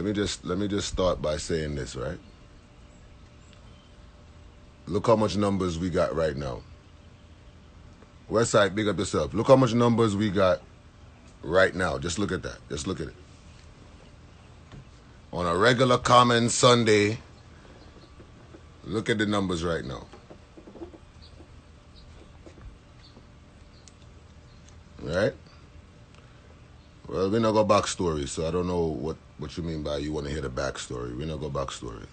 let me just start by saying this, right? Look how much numbers we got right now. Westside, big up yourself. Look how much numbers we got right now. Just look at that. Just look at it. On a regular common Sunday, look at the numbers right now. Right? Well, we not go backstory, so I don't know what you mean by you want to hear the backstory. We not go backstory.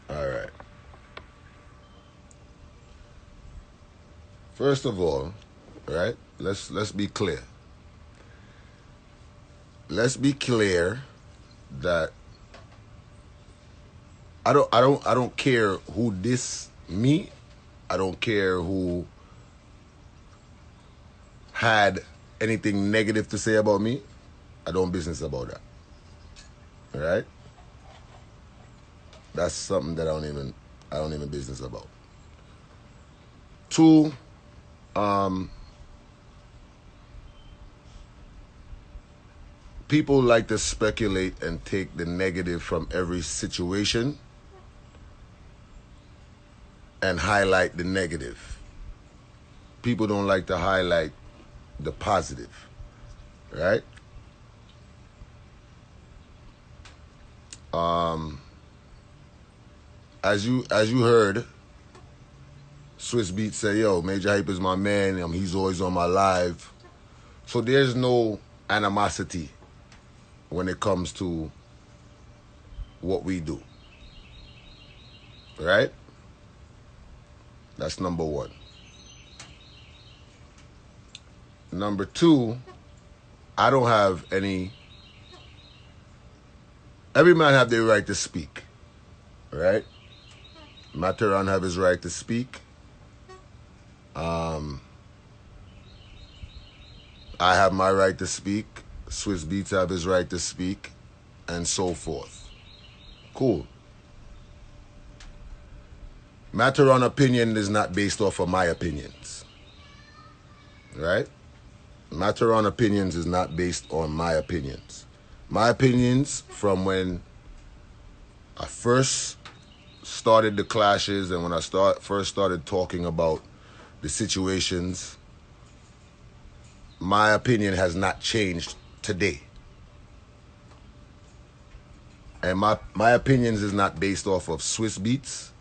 All right. First of all, right? Let's be clear. Let's be clear that I don't care who diss me. I don't care who had anything negative to say about me. I don't business about that. All right? That's something that I don't even business about. Two, people like to speculate and take the negative from every situation and highlight the negative. People don't like to highlight the positive, right? As you heard, Swiss Beats say, yo, Majahhype is my man. He's always on my live. So there's no animosity when it comes to what we do, right? That's number one. Number two, I don't have any... Every man have their right to speak, right? MATTERHORN have his right to speak. I have my right to speak. Swiss Beats have his right to speak, and so forth. Cool. MATTERHORN opinion is not based off of my opinions, right? MATTERHORN opinions is not based on my opinions. My opinions from when I first started the clashes and when I first started talking about the situations, my opinion has not changed today. And my opinions is not based off of Swiss Beats.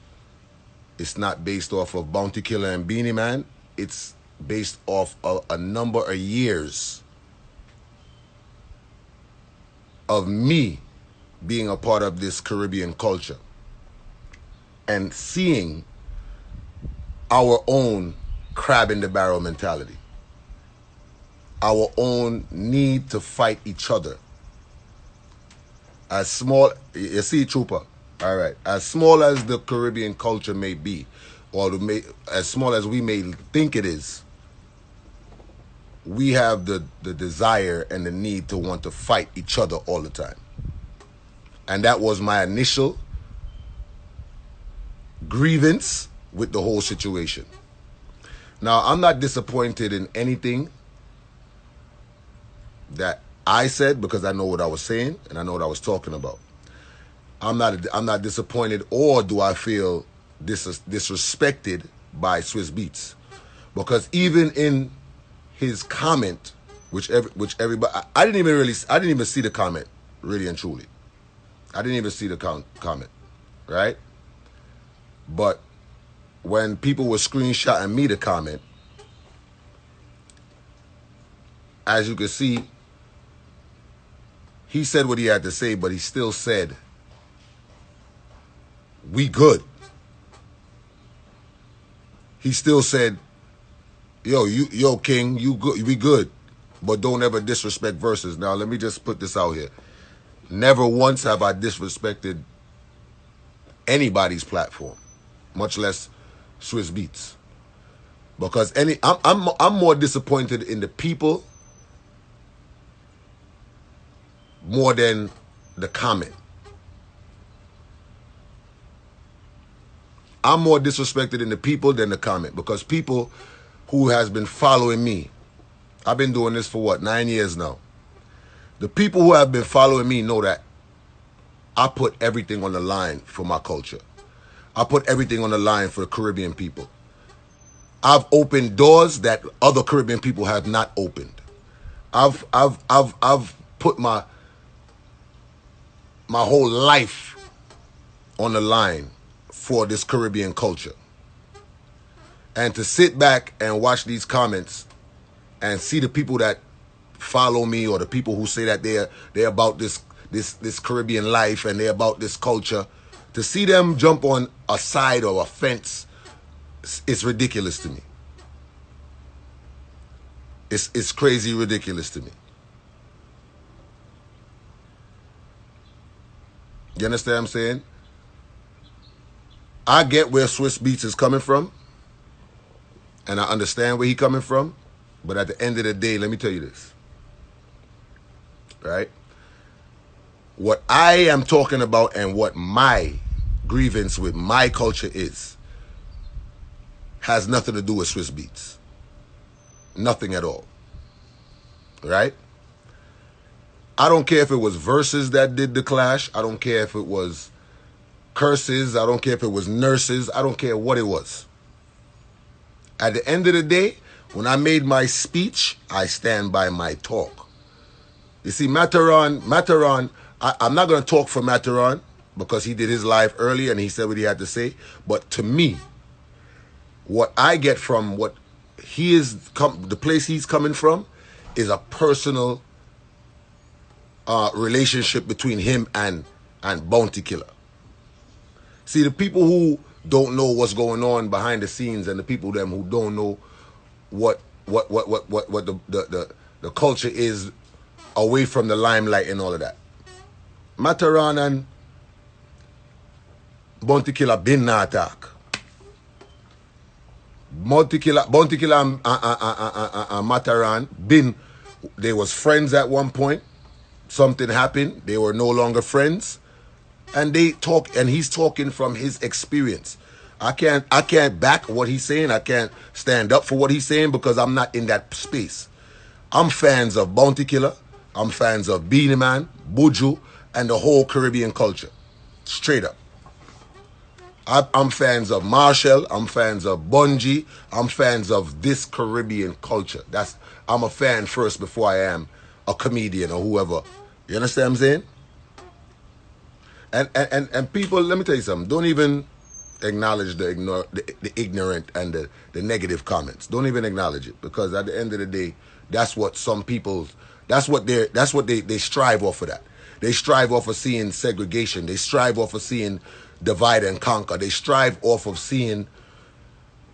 It's not based off of Bounty Killer and Beanie Man. It's based off a number of years of me being a part of this Caribbean culture and seeing our own crab in the barrel mentality, our own need to fight each other. As small, you see, Trooper, all right, as small as the Caribbean culture may be, or as small as we may think it is, we have the desire and the need to want to fight each other all the time. And that was my initial grievance with the whole situation. Now, I'm not disappointed in anything that I said because I know what I was saying and I know what I was talking about. I'm not disappointed, or do I feel disrespected by Swiss Beats, because even in his comment, which everybody, I didn't even see the comment, really and truly. I didn't even see the comment, right? But when people were screenshotting me the comment, as you can see, he said what he had to say, but he still said, we good. He still said, yo, King, you good, we good, but don't ever disrespect VERZUZ. Now, let me just put this out here. Never once have I disrespected anybody's platform, much less Swiss Beats. Because I'm more disappointed in the people more than the comment. I'm more disrespected in the people than the comment, because people who has been following me I've been doing this for what, 9 years now. The people who have been following me know that I put everything on the line for my culture. I put everything on the line for the Caribbean people. I've opened doors that other Caribbean people have not opened. I've put my whole life on the line for this Caribbean culture. And to sit back and watch these comments and see the people that follow me, or the people who say that they're about this Caribbean life and they're about this culture, to see them jump on a side or a fence, it's ridiculous to me. It's crazy ridiculous to me. You understand what I'm saying? I get where Swiss Beats is coming from, and I understand where he's coming from, but at the end of the day, let me tell you this, right? What I am talking about and what my grievance with my culture is has nothing to do with Swiss Beats. Nothing at all. Right? I don't care if it was VERZUZ that did the clash. I don't care if it was curses. I don't care if it was nurses. I don't care what it was. At the end of the day, when I made my speech, I stand by my talk. You see, MATTERHORN, I'm not going to talk for MATTERHORN because he did his live early and he said what he had to say. But to me, what I get from what he is, the place he's coming from, is a personal relationship between him and Bounty Killer. See, the people who don't know what's going on behind the scenes, and the people them who don't know what the culture is away from the limelight and all of that. MATTERHORN and Bounty Killer been na attack. Bounty Killer and MATTERHORN been, they was friends at one point. Something happened. They were no longer friends. And they talk, and he's talking from his experience. I can't back what he's saying. I can't stand up for what he's saying because I'm not in that space. I'm fans of Bounty Killer. I'm fans of Beenie Man, Buju, and the whole Caribbean culture. Straight up. I'm fans of Marshall. I'm fans of Bungie. I'm fans of this Caribbean culture. I'm a fan first before I am a comedian or whoever. You understand what I'm saying? And people, let me tell you something. Don't even acknowledge the ignorant and the negative comments. Don't even acknowledge it, because at the end of the day, that's what some people, that's what they strive off of that. They strive off of seeing segregation. They strive off of seeing divide and conquer. They strive off of seeing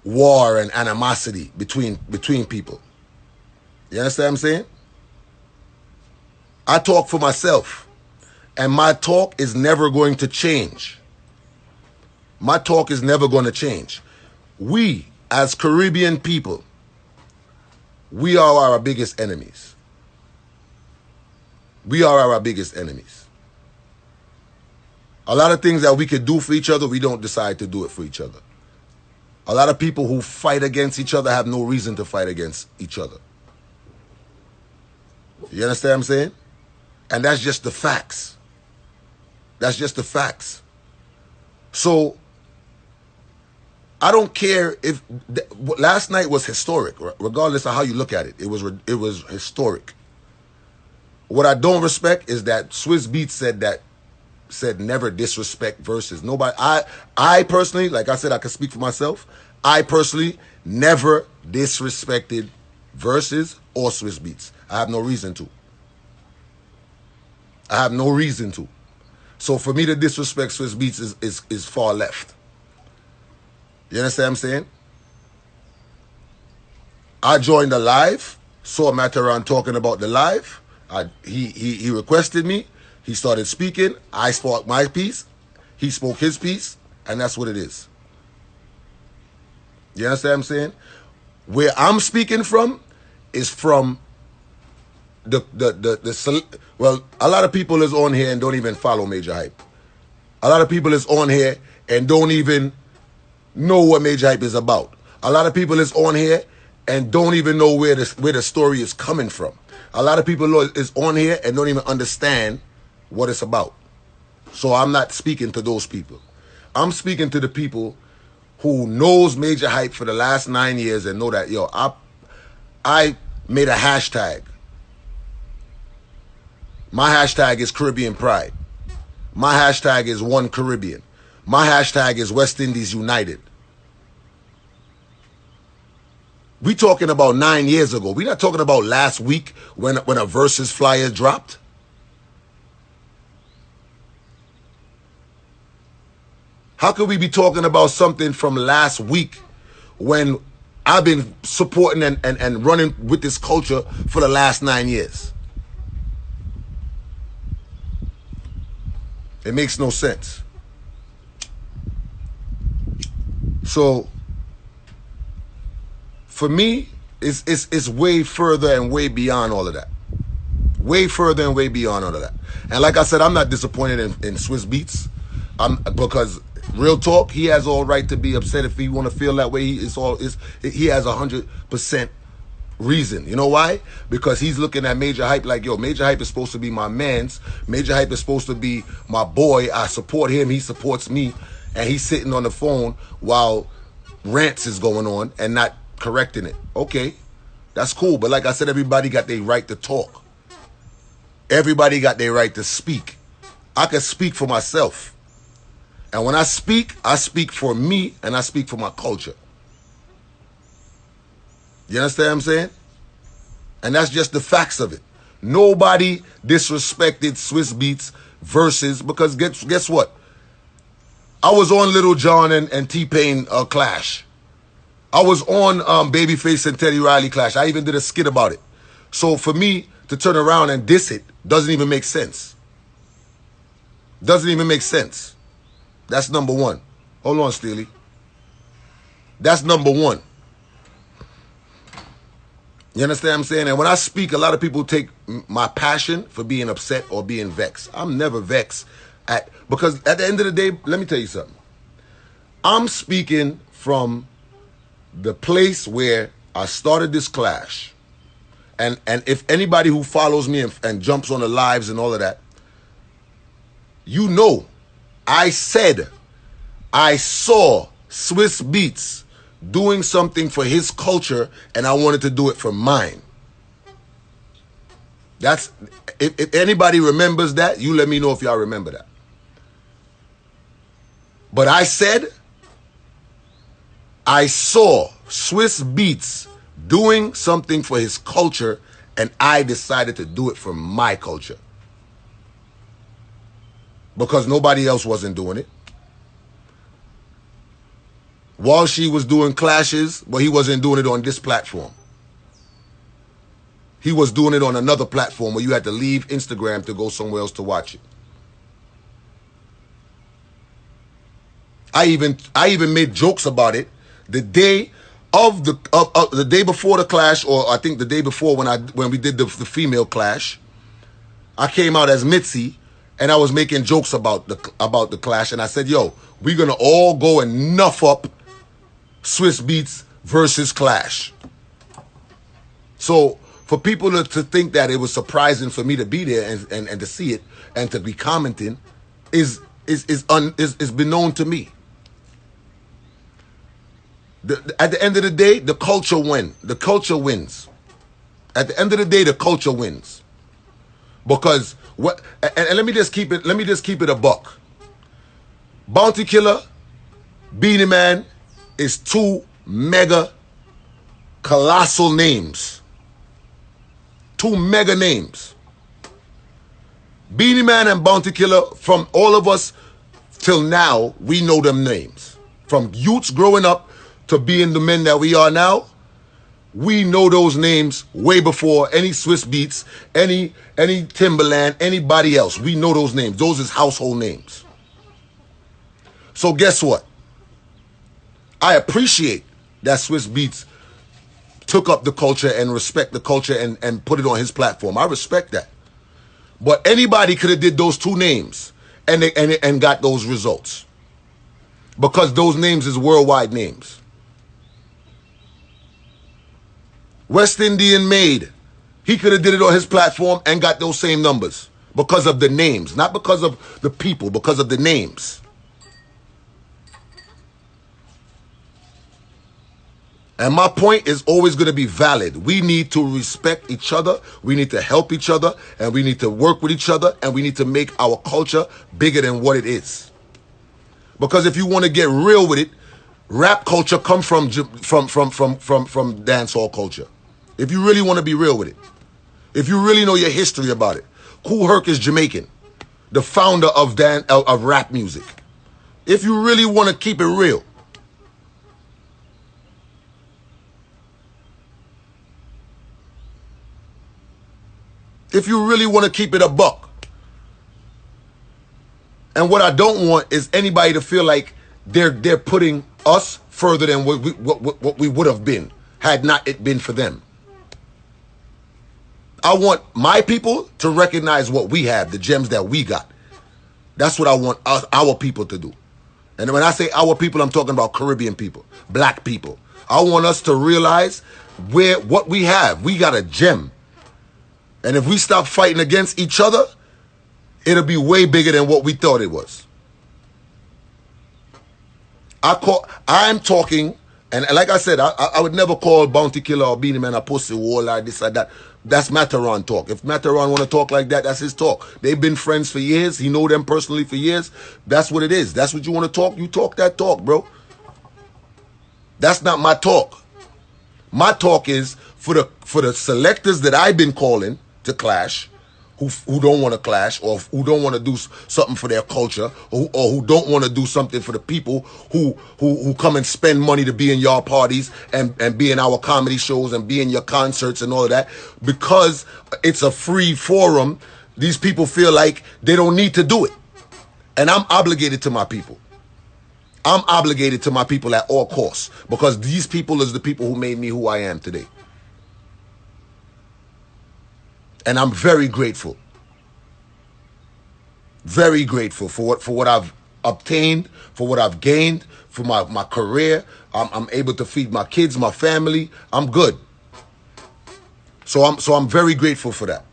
war and animosity between people. You understand what I'm saying? I talk for myself, and my talk is never going to change. My talk is never going to change. We, as Caribbean people, we are our biggest enemies. We are our biggest enemies. A lot of things that we could do for each other, we don't decide to do it for each other. A lot of people who fight against each other have no reason to fight against each other. You understand what I'm saying? And that's just the facts. That's just the facts. So, I don't care if last night was historic, regardless of how you look at it. It was historic. What I don't respect is that Swiss Beats said never disrespect VERZUZ. Nobody. I personally, like I said, I can speak for myself. I personally never disrespected VERZUZ or Swiss Beats. I have no reason to. I have no reason to. So for me to disrespect Swiss Beats is far left. You understand what I'm saying? I joined the live, saw MATTERHORN talking about the live. He requested me. He started speaking. I spoke my piece. He spoke his piece. And that's what it is. You understand what I'm saying? Where I'm speaking from is from well, a lot of people is on here and don't even follow Majahhype. A lot of people is on here and don't even know what Majahhype is about. A lot of people is on here and don't even know where the story is coming from. A lot of people is on here and don't even understand what it's about. So I'm not speaking to those people. I'm speaking to the people who knows Majahhype for the last 9 years and know that, yo, I made a hashtag. My hashtag is Caribbean Pride. My hashtag is One Caribbean. My hashtag is West Indies United. We talking about 9 years ago. We're not talking about last week when a VERZUZ flyer dropped. How could we be talking about something from last week when I've been supporting and running with this culture for the last 9 years? It makes no sense. So for me, it's way further and way beyond all of that. Way further and way beyond all of that. And like I said, I'm not disappointed in Swizz Beatz. Because real talk, he has all right to be upset if he want to feel that way. He has 100% reason. You know why? Because he's looking at Majahhype like, yo, Majahhype is supposed to be my mans. Majahhype is supposed to be my boy. I support him. He supports me. And he's sitting on the phone while rants is going on and not correcting it. Okay, that's cool. But like I said, everybody got their right to talk. Everybody got their right to speak. I can speak for myself. And when I speak for me and I speak for my culture. You understand what I'm saying? And that's just the facts of it. Nobody disrespected Swizz Beatz VERZUZ because guess what? I was on Little John and T-Pain clash. I was on Babyface and Teddy Riley clash. I even did a skit about it. So for me to turn around and diss it doesn't even make sense. Doesn't even make sense. That's number one. Hold on, Steely. That's number one. You understand what I'm saying? And when I speak, a lot of people take my passion for being upset or being vexed. I'm never vexed because at the end of the day, let me tell you something. I'm speaking from the place where I started this clash. And if anybody who follows me and jumps on the lives and all of that, you know, I said I saw Swizz Beatz doing something for his culture and I wanted to do it for mine. That's, if anybody remembers that, you let me know if y'all remember that. But I said I saw Swizz Beatz doing something for his culture and I decided to do it for my culture. Because nobody else wasn't doing it. While she was doing clashes, but he wasn't doing it on this platform. He was doing it on another platform where you had to leave Instagram to go somewhere else to watch it. I even made jokes about it the day of the day before the clash, or I think the day before when we did the female clash. I came out as Mitzi and I was making jokes about the clash, and I said, yo, we're gonna all go and nuff up Swizz Beatz versus Clash. So for people to think that it was surprising for me to be there and to see it and to be commenting is been known to me. At the end of the day, the culture wins. The culture wins. At the end of the day, the culture wins. Because what? And let me just keep it a buck. Bounty Killer, Beanie Man is two mega colossal names. Two mega names. Beanie Man and Bounty Killer, from all of us till now, we know them names. From youths growing up to being the men that we are now, we know those names way before any Swizz Beatz, any Timberland, anybody else. We know those names. Those is household names. So guess what? I appreciate that Swizz Beatz took up the culture and respect the culture and put it on his platform. I respect that. But anybody could have did those two names and got those results. Because those names is worldwide names. West Indian made. He could have did it on his platform and got those same numbers because of the names, not because of the people, because of the names. And my point is always going to be valid. We need to respect each other. We need to help each other, and we need to work with each other, and we need to make our culture bigger than what it is. Because if you want to get real with it, rap culture comes from dancehall culture. If you really want to be real with it, if you really know your history about it, Kool Herc is Jamaican, the founder of rap music. If you really want to keep it real. If you really want to keep it a buck. And what I don't want is anybody to feel like they're putting us further than what we would have been had not it been for them. I want my people to recognize what we have, the gems that we got. That's what I want our people to do. And when I say our people, I'm talking about Caribbean people, black people. I want us to realize what we have. We got a gem. And if we stop fighting against each other, it'll be way bigger than what we thought it was. I'm talking, and like I said, I would never call Bounty Killer or Beanie Man a pussy wall or this or that. That's MATTHERHORN talk. If MATTHERHORN want to talk like that, that's his talk. They've been friends for years. He know them personally for years. That's what it is. That's what you want to talk. You talk that talk, bro. That's not my talk. My talk is for the selectors that I've been calling to clash, who don't want to clash, or who don't want to do something for their culture, or who don't want to do something for the people who come and spend money to be in your parties and be in our comedy shows and be in your concerts and all of that. Because it's a free forum, these people feel like they don't need to do it. And I'm obligated to my people. I'm obligated to my people at all costs, because these people is the people who made me who I am today. And I'm very grateful. Very grateful for what I've obtained, for what I've gained, for my career. I'm able to feed my kids, my family. I'm good. So I'm very grateful for that.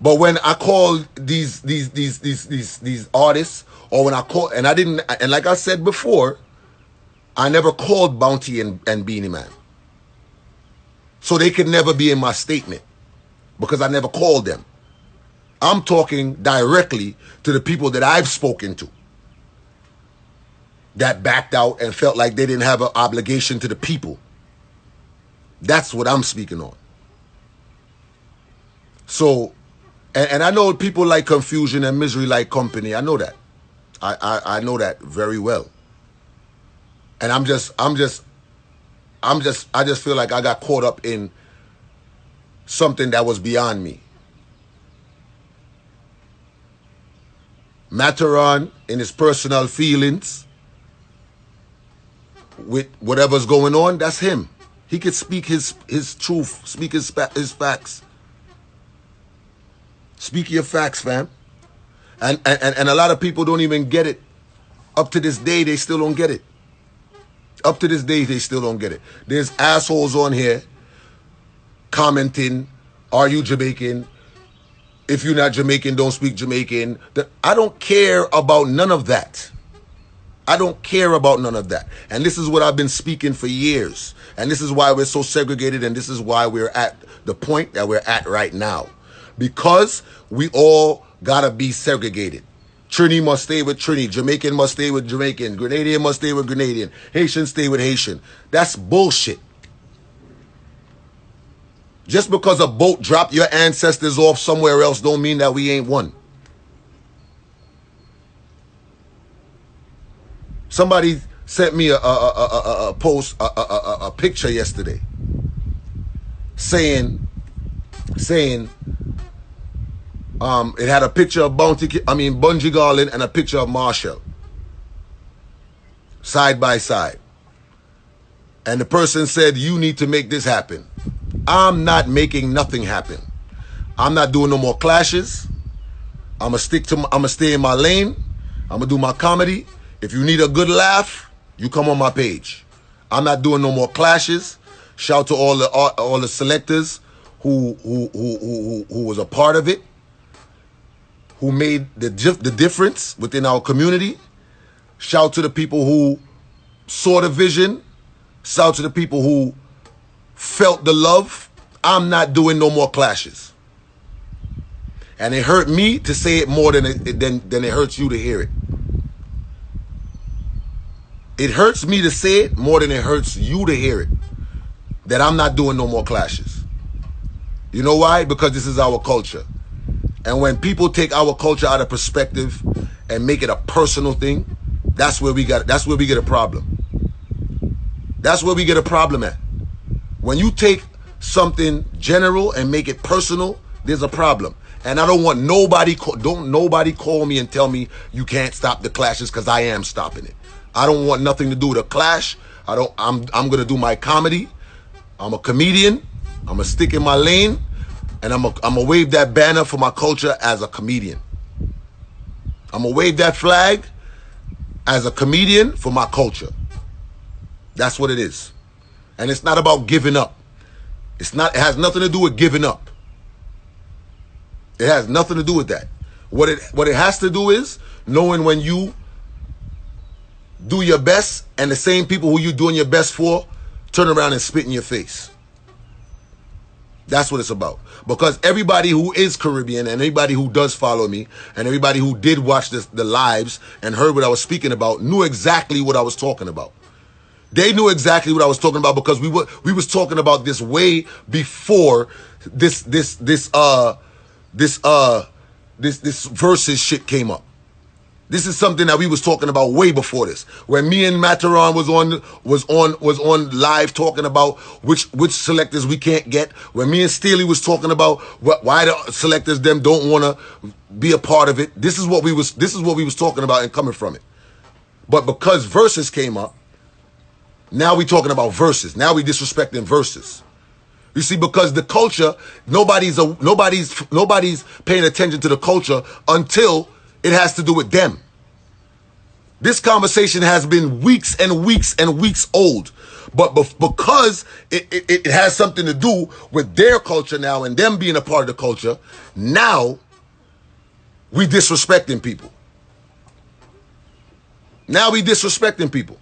But when I call these artists, or when I call, and like I said before, I never called Bounty and Beanie Man. So they could never be in my statement, because I never called them. I'm talking directly to the people that I've spoken to that backed out and felt like they didn't have an obligation to the people. That's what I'm speaking on. So, and I know people like confusion and misery like company. I know that. I know that very well. And I just feel like I got caught up in something that was beyond me. MATTHERHORN, in his personal feelings, with whatever's going on, that's him. He could speak his truth, speak his facts. Speak your facts, fam. And a lot of people don't even get it. Up to this day, they still don't get it. Up to this day, they still don't get it. There's assholes on here commenting, are you Jamaican? If you're not Jamaican, don't speak Jamaican. I don't care about none of that. I don't care about none of that. And this is what I've been speaking for years. And this is why we're so segregated, and this is why we're at the point that we're at right now. Because we all gotta be segregated. Trini must stay with Trini. Jamaican must stay with Jamaican. Grenadian must stay with Grenadian. Haitian stay with Haitian. That's bullshit. Just because a boat dropped your ancestors off somewhere else don't mean that we ain't one. Somebody sent me a post, a picture yesterday, saying it had a picture of Bunji Garlin and a picture of Marshall side by side. And the person said, you need to make this happen. I'm not making nothing happen. I'm not doing no more clashes. I'm gonna stay in my lane. I'm gonna do my comedy. If you need a good laugh, you come on my page. I'm not doing no more clashes. Shout to all the selectors who was a part of it, who made the difference within our community. Shout to the people who saw the vision. Shout to the people who felt the love. I'm not doing no more clashes. And it hurt me to say it more than it hurts you to hear it. It hurts me to say it more than it hurts you to hear it. That I'm not doing no more clashes. You know why? Because this is our culture. And when people take our culture out of perspective and make it a personal thing, that's where we get a problem. That's where we get a problem at. When you take something general and make it personal, there's a problem. And I don't want nobody call me and tell me you can't stop the clashes, because I am stopping it. I don't want nothing to do with a clash. I'm gonna do my comedy. I'm a comedian. I'm gonna stick in my lane, and I'm gonna wave that banner for my culture as a comedian. I'm gonna wave that flag as a comedian for my culture. That's what it is. And it's not about giving up. It has nothing to do with giving up. It has nothing to do with that. What it has to do is knowing when you do your best and the same people who you're doing your best for turn around and spit in your face. That's what it's about. Because everybody who is Caribbean and everybody who does follow me and everybody who did watch the lives and heard what I was speaking about knew exactly what I was talking about. They knew exactly what I was talking about because we was talking about this way before this versus shit came up. This is something that we was talking about way before this. When me and MATTERHORN was on live talking about which selectors we can't get. When me and Steely was talking about why the selectors them don't want to be a part of it. This is what we was talking about and coming from it. But because versus came up, now we talking about versus. Now we disrespecting versus. You see, because the culture, nobody's paying attention to the culture until it has to do with them. This conversation has been weeks and weeks and weeks old. But because it has something to do with their culture now and them being a part of the culture, now we disrespecting people. Now we disrespecting people.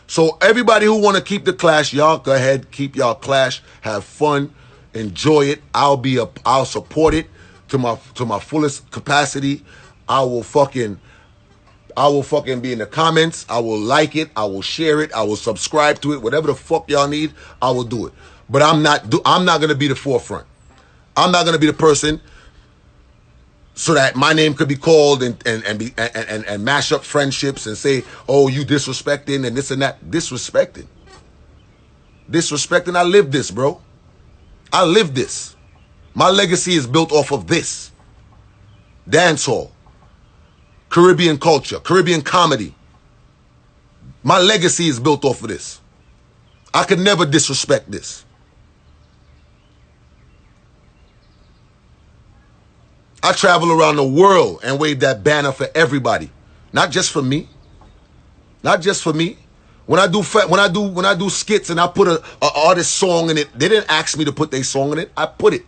So everybody who want to keep the clash, y'all go ahead, keep y'all clash, have fun, enjoy it. I'll support it to my fullest capacity. I will fucking be in the comments. I will like it. I will share it. I will subscribe to it. Whatever the fuck y'all need, I will do it. But I'm not gonna be the forefront. I'm not gonna be the person so that my name could be called and mash up friendships and say, oh, you disrespecting and this and that. Disrespecting. I live this, bro. I live this. My legacy is built off of this. Dancehall. Caribbean culture. Caribbean comedy. My legacy is built off of this. I could never disrespect this. I travel around the world and wave that banner for everybody, not just for me. Not just for me. When I do skits and I put a artist song in it, they didn't ask me to put their song in it. I put it.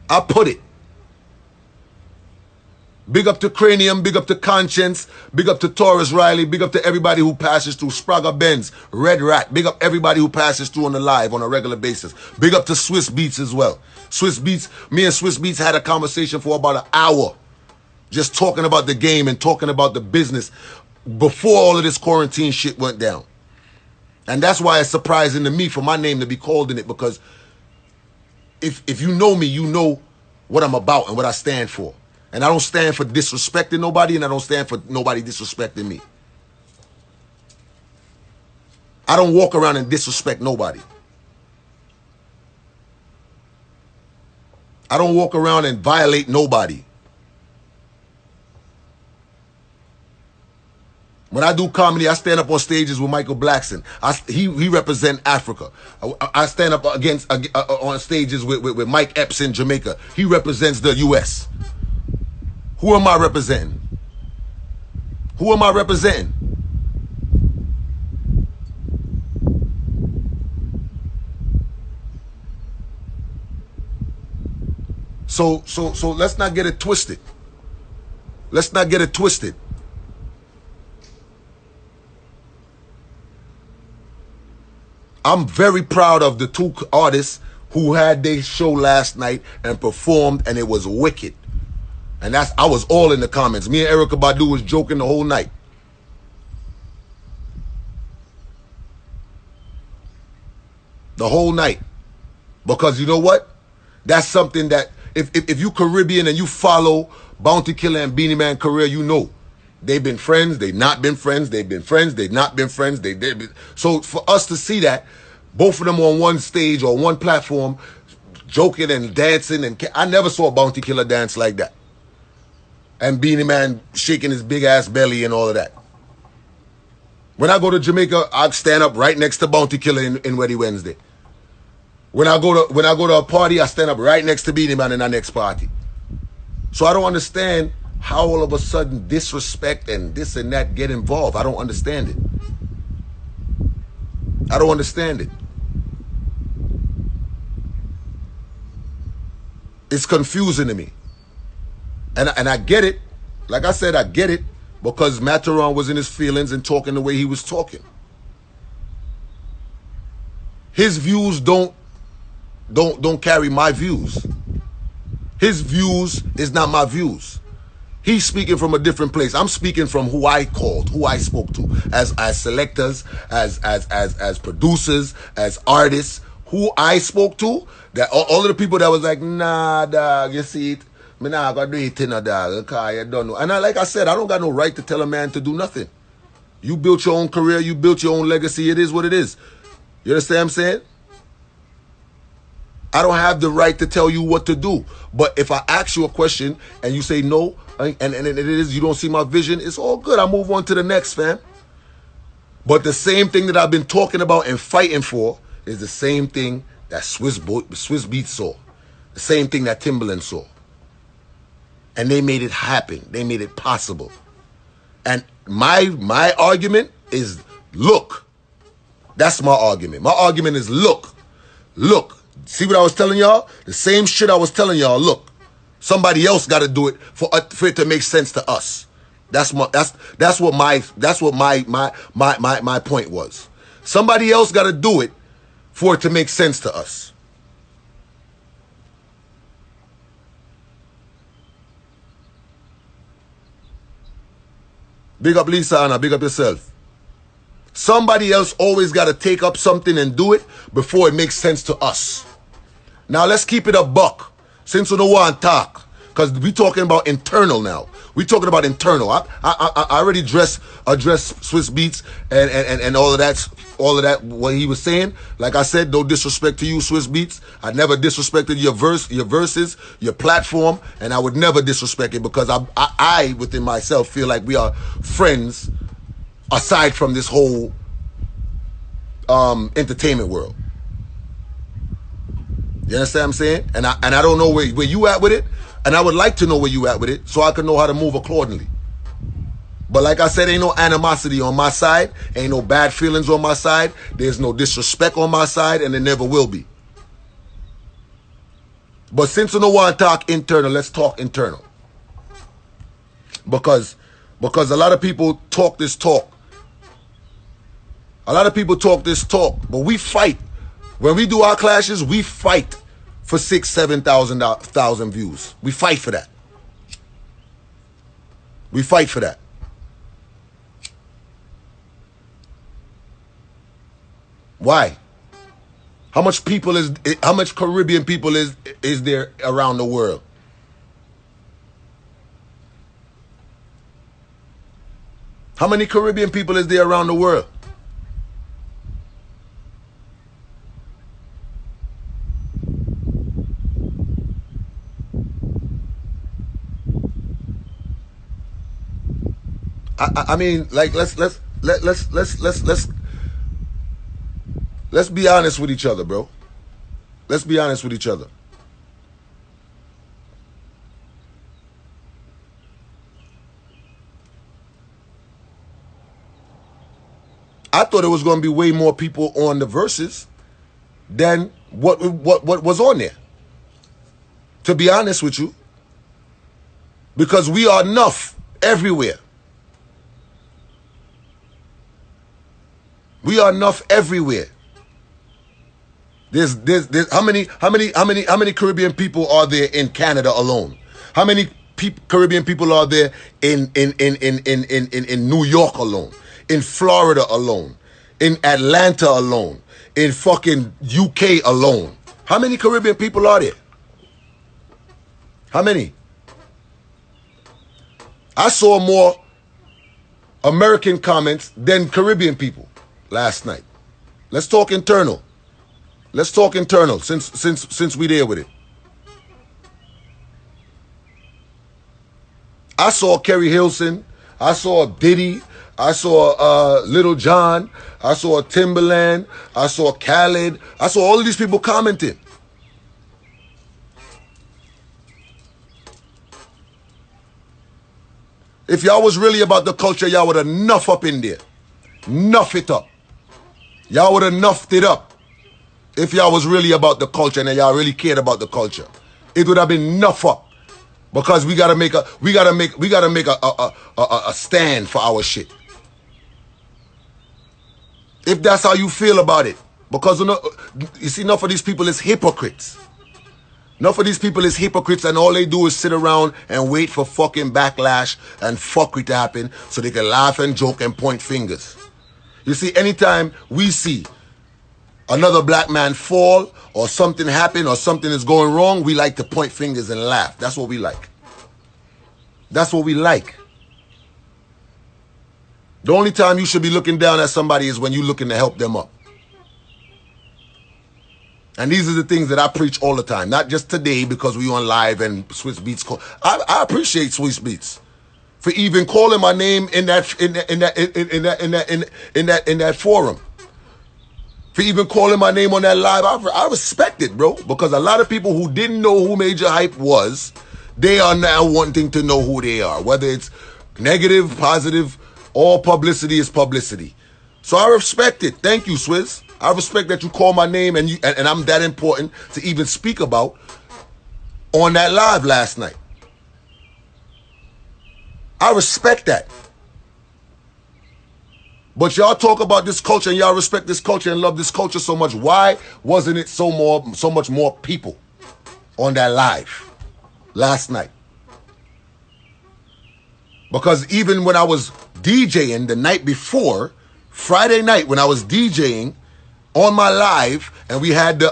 I put it. Big up to Cranium, big up to Conscience, big up to Taurus Riley, big up to everybody who passes through Spraga Benz, Red Rat, big up everybody who passes through on the live on a regular basis. Big up to Swiss Beats as well. Swiss Beats, me and Swiss Beats had a conversation for about an hour, just talking about the game and talking about the business before all of this quarantine shit went down. And that's why it's surprising to me for my name to be called in it, because if you know me, you know what I'm about and what I stand for. And I don't stand for disrespecting nobody, and I don't stand for nobody disrespecting me. I don't walk around and disrespect nobody. I don't walk around and violate nobody. When I do comedy, I stand up on stages with Michael Blackson. He represents Africa. I stand up on stages with Mike Epps in Jamaica. He represents the U.S. Who am I representing? Who am I representing? So let's not get it twisted. Let's not get it twisted. I'm very proud of the two artists who had their show last night and performed, and it was wicked. And I was all in the comments. Me and Erykah Badu was joking the whole night. The whole night. Because you know what? That's something that if you Caribbean and you follow Bounty Killer and Beanie Man career, you know. They've been friends, they've not been friends, they've been friends, they've not been friends, so for us to see that, both of them on one stage or one platform, joking and dancing, and I never saw Bounty Killer dance like that. And Beanie Man shaking his big ass belly and all of that. When I go to Jamaica, I stand up right next to Bounty Killer in Weddy Wednesday. When I go to a party, I stand up right next to Beanie Man in our next party. So I don't understand how all of a sudden disrespect and this and that get involved. I don't understand it. I don't understand it. It's confusing to me. And I get it. Like I said, I get it because MATTERHORN was in his feelings and talking the way he was talking. His views don't carry my views. His views is not my views. He's speaking from a different place. I'm speaking from who I called, who I spoke to, as selectors, as producers, as artists, who I spoke to. That all of the people that was like, nah, dog, you see it, me nah gonna do it, no, dog, because you don't know. And like I said, I don't got no right to tell a man to do nothing. You built your own career, you built your own legacy. It is what it is. You understand what I'm saying? I don't have the right to tell you what to do. But if I ask you a question and you say no, and it is you don't see my vision, it's all good. I move on to the next, fam. But the same thing that I've been talking about and fighting for is the same thing that Swiss Beats saw. The same thing that Timbaland saw. And they made it happen. They made it possible. And my argument is look. That's my argument. My argument is look. Look. See what I was telling y'all? The same shit I was telling y'all. Look, somebody else got to do it for it to make sense to us. That's what my point was. Somebody else got to do it for it to make sense to us. Big up Lisa Anna. Big up yourself. Somebody else always got to take up something and do it before it makes sense to us. Now let's keep it a buck, since we don't want to talk, because we talking about internal now. We talking about internal. I already addressed Swiss Beats and all of that. What he was saying, like I said, no disrespect to you, Swiss Beats. I never disrespected your verses, your platform, and I would never disrespect it because I within myself feel like we are friends. Aside from this whole entertainment world. You understand what I'm saying? And I don't know where you at with it, and I would like to know where you at with it so I can know how to move accordingly. But like I said, ain't no animosity on my side, ain't no bad feelings on my side, there's no disrespect on my side, and there never will be. But since we don't want to talk internal, let's talk internal. Because a lot of people talk this talk. A lot of people talk this talk, but we fight. When we do our clashes, we fight for 6,000, 7,000 views. We fight for that. We fight for that. Why? How much Caribbean people is there around the world? How many Caribbean people is there around the world? I mean, like let's be honest with each other, bro. Let's be honest with each other. I thought it was going to be way more people on the verses than what was on there. to be honest with you. Because we are enough everywhere. We are enough everywhere. There's how many Caribbean people are there in Canada alone? How many Caribbean people are there in New York alone? In Florida alone? In Atlanta alone? In fucking UK alone? How many Caribbean people are there? How many? I saw more American comments than Caribbean people last night. Let's talk internal. Let's talk internal since we there with it. I saw Kerry Hilson. I saw Diddy. I saw Little John. I saw Timberland. I saw Khaled. I saw all of these people commenting. If y'all was really about the culture, y'all would have nuff up in there. Nuff it up. Y'all would have nuffed it up. If y'all was really about the culture and y'all really cared about the culture. It would have been nuff up. Because we gotta make a stand for our shit. If that's how you feel about it. Because you see, enough of these people is hypocrites. Enough of these people is hypocrites, and all they do is sit around and wait for fucking backlash and fuckery to happen so they can laugh and joke and point fingers. You see, anytime we see another black man fall or something happen or something is going wrong, we like to point fingers and laugh. That's what we like. That's what we like. The only time you should be looking down at somebody is when you're looking to help them up. And these are the things that I preach all the time. Not just today because we on live and Swiss Beats call. I appreciate Swiss Beats for even calling my name in that forum. For even calling my name on that live. I respect it, bro. Because a lot of people who didn't know who Majahhype was, they are now wanting to know who they are. Whether it's negative, positive, all publicity is publicity. So I respect it. Thank you, Swizz. I respect that you call my name and I'm that important to even speak about on that live last night. I respect that. But y'all talk about this culture and y'all respect this culture and love this culture so much. Why wasn't it so much more people on that live last night? Because even when I was DJing the night before, Friday night when I was DJing on my live and we had the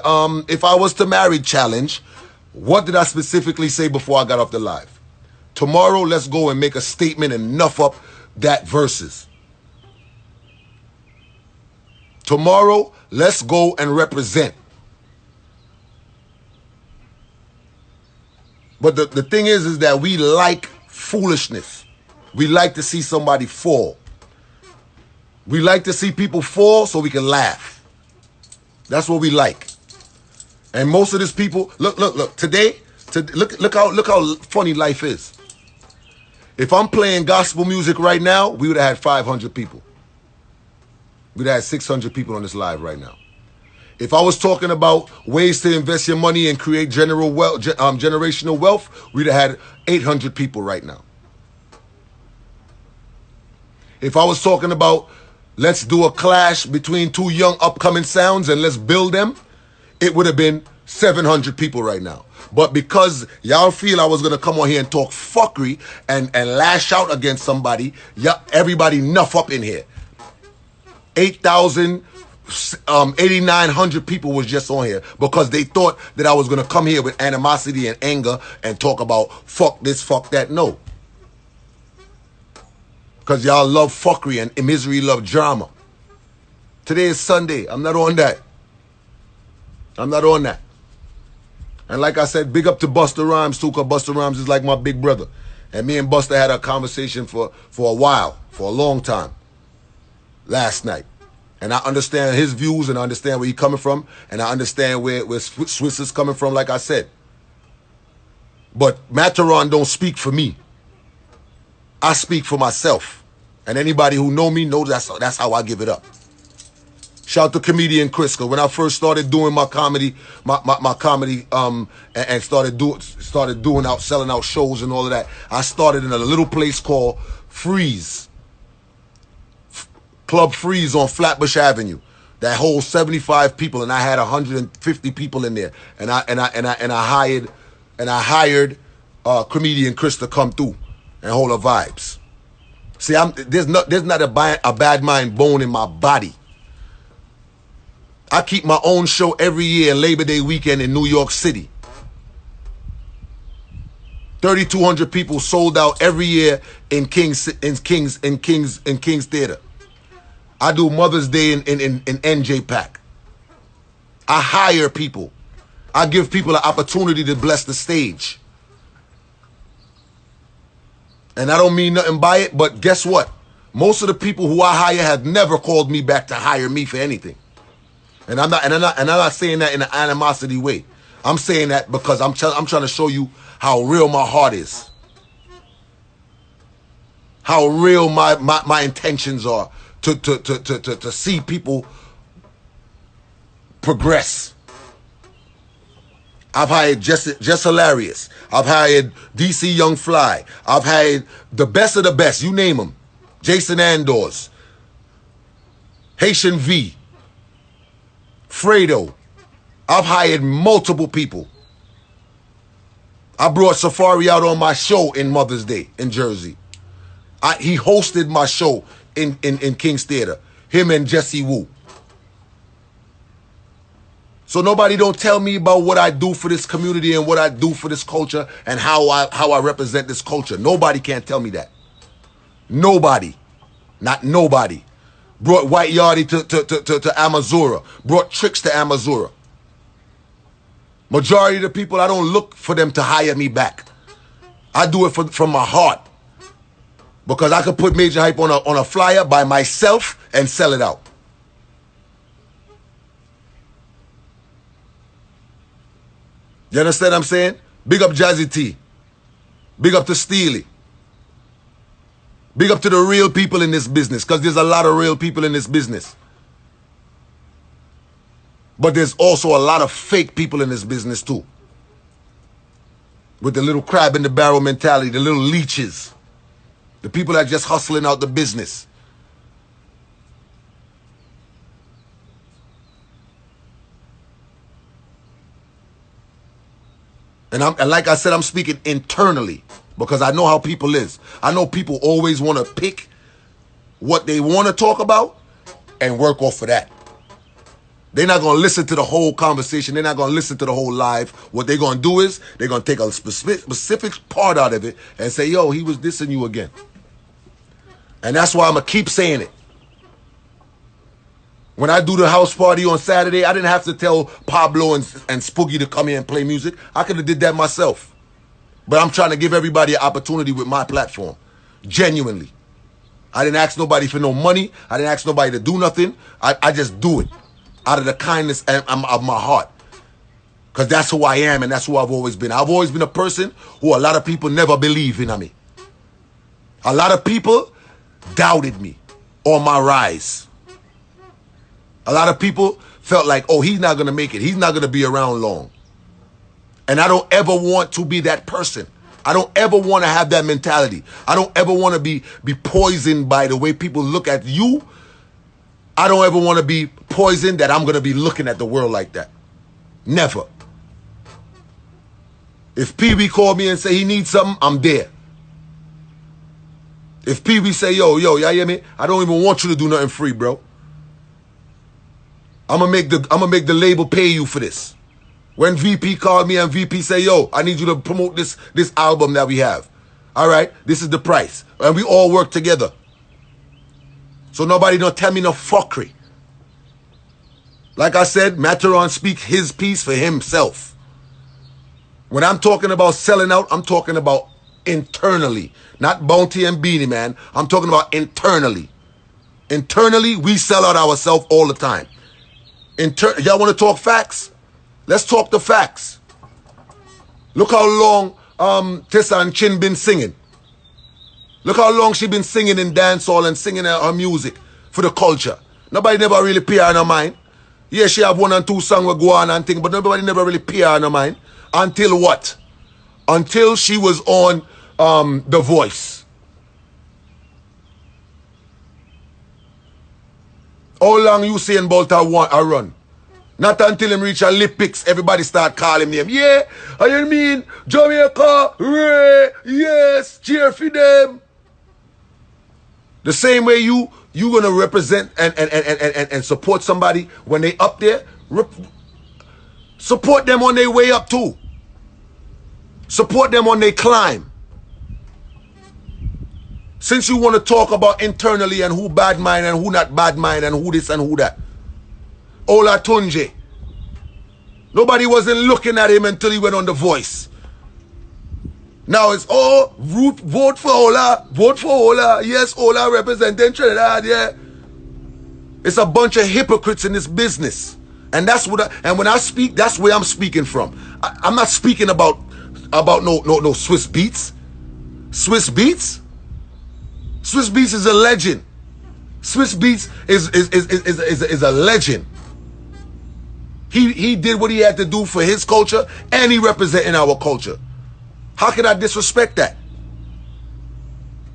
If I Was to Marry challenge, what did I specifically say before I got off the live? Tomorrow, let's go and make a statement and nuff up that verses. Tomorrow, let's go and represent. But the thing is that we like foolishness. We like to see somebody fall. We like to see people fall so we can laugh. That's what we like. And most of these people, look, today, look how funny life is. If I'm playing gospel music right now, we would have had 500 people. We'd have had 600 people on this live right now. If I was talking about ways to invest your money and create generational wealth, we'd have had 800 people right now. If I was talking about let's do a clash between two young upcoming sounds and let's build them, it would have been 700 people right now. But because y'all feel I was going to come on here and talk fuckery and lash out against somebody, everybody nuff up in here. 8,900 people was just on here because they thought that I was going to come here with animosity and anger and talk about fuck this, fuck that. No. Because y'all love fuckery and misery love drama. Today is Sunday. I'm not on that. I'm not on that. And like I said, big up to Busta Rhymes too, because Busta Rhymes is like my big brother. And me and Busta had a conversation for a while, for a long time, last night. And I understand his views and I understand where he's coming from. And I understand where Swiss is coming from, like I said. But MATTERHORN don't speak for me. I speak for myself. And anybody who know me knows that's how I give it up. Shout out to comedian Chris, 'cause when I first started doing my comedy, my comedy, and started doing out, selling out shows and all of that, I started in a little place called Freeze, Club Freeze on Flatbush Avenue, that holds 75 people, and I had 150 people in there, and I hired comedian Chris to come through and hold the vibes. See, there's not a bad mind bone in my body. I keep my own show every year, Labor Day weekend in New York City. 3,200 people sold out every year in King's Theater. I do Mother's Day in NJ Pack. I hire people. I give people an opportunity to bless the stage. And I don't mean nothing by it, but guess what? Most of the people who I hire have never called me back to hire me for anything. And I'm not saying that in an animosity way. I'm saying that because I'm trying to show you how real my heart is. How real my intentions are to see people progress. I've hired Just Hilarious. I've hired DC Young Fly. I've hired the best of the best. You name them. Jason Andors. Haitian V. Fredo. I've hired multiple people. I brought Safari out on my show in Mother's Day in Jersey. He hosted my show in King's Theater. Him and Jesse Wu. So nobody don't tell me about what I do for this community and what I do for this culture and how I represent this culture. Nobody can tell me that. Nobody. Not nobody. Brought White Yardie to Amazura. Brought Tricks to Amazura. Majority of the people, I don't look for them to hire me back. I do it from my heart. Because I could put Majahhype on a flyer by myself and sell it out. You understand what I'm saying? Big up Jazzy T. Big up to Steely. Big up to the real people in this business, because there's a lot of real people in this business. But there's also a lot of fake people in this business too. With the little crab in the barrel mentality, the little leeches. The people that are just hustling out the business. And like I said, I'm speaking internally because I know how people is. I know people always want to pick what they want to talk about and work off of that. They're not going to listen to the whole conversation. They're not going to listen to the whole live. What they're going to do is they're going to take a specific part out of it and say, yo, he was dissing you again. And that's why I'm going to keep saying it. When I do the house party on Saturday, I didn't have to tell Pablo and Spooky to come here and play music. I could have did that myself. But I'm trying to give everybody an opportunity with my platform. Genuinely. I didn't ask nobody for no money. I didn't ask nobody to do nothing. I just do it out of the kindness of my heart. Because that's who I am and that's who I've always been. I've always been a person who a lot of people never believe in me. A lot of people doubted me on my rise. A lot of people felt like, oh, he's not going to make it. He's not going to be around long. And I don't ever want to be that person. I don't ever want to have that mentality. I don't ever want to be poisoned by the way people look at you. I don't ever want to be poisoned that I'm going to be looking at the world like that. Never. If Pee-wee called me and say he needs something, I'm there. If Pee-wee say, yo, y'all hear me? I don't even want you to do nothing free, bro. I'm gonna make the label pay you for this. When VP called me and VP say, yo, I need you to promote this album that we have. All right, this is the price. And we all work together. So nobody don't tell me no fuckery. Like I said, MATTERHORN speaks his piece for himself. When I'm talking about selling out, I'm talking about internally. Not Bounty and Beanie Man. I'm talking about internally. Internally, we sell out ourselves all the time. Y'all want to talk facts? Let's talk the facts. Look how long Tessa and Chin been singing. Look how long she been singing in dancehall and singing her music for the culture. Nobody never really pay her no mind. Yeah, she have 1 and 2 songs with go on and thing, but nobody never really pay her no mind. Until what? Until she was on The Voice. How long you saying about her run? Not until him reach Olympics, everybody start calling him. Yeah, I mean, Jamaica, Ray, yes, cheer for them. The same way you gonna represent and support somebody when they up there, support them on their way up too. Support them on their climb. Since you want to talk about internally and who bad mind and who not bad mind and who this and who that. Ola Tunje. Nobody wasn't looking at him until he went on The Voice. Now it's all vote for Ola, vote for Ola. Yes, Ola representing Trinidad, yeah. It's a bunch of hypocrites in this business. And that's what and when I speak, that's where I'm speaking from. I'm not speaking about no Swiss Beats. Swiss Beats? Swiss Beats is a legend. Swiss Beats is a legend. He did what he had to do for his culture, and he representing our culture. How can I disrespect that?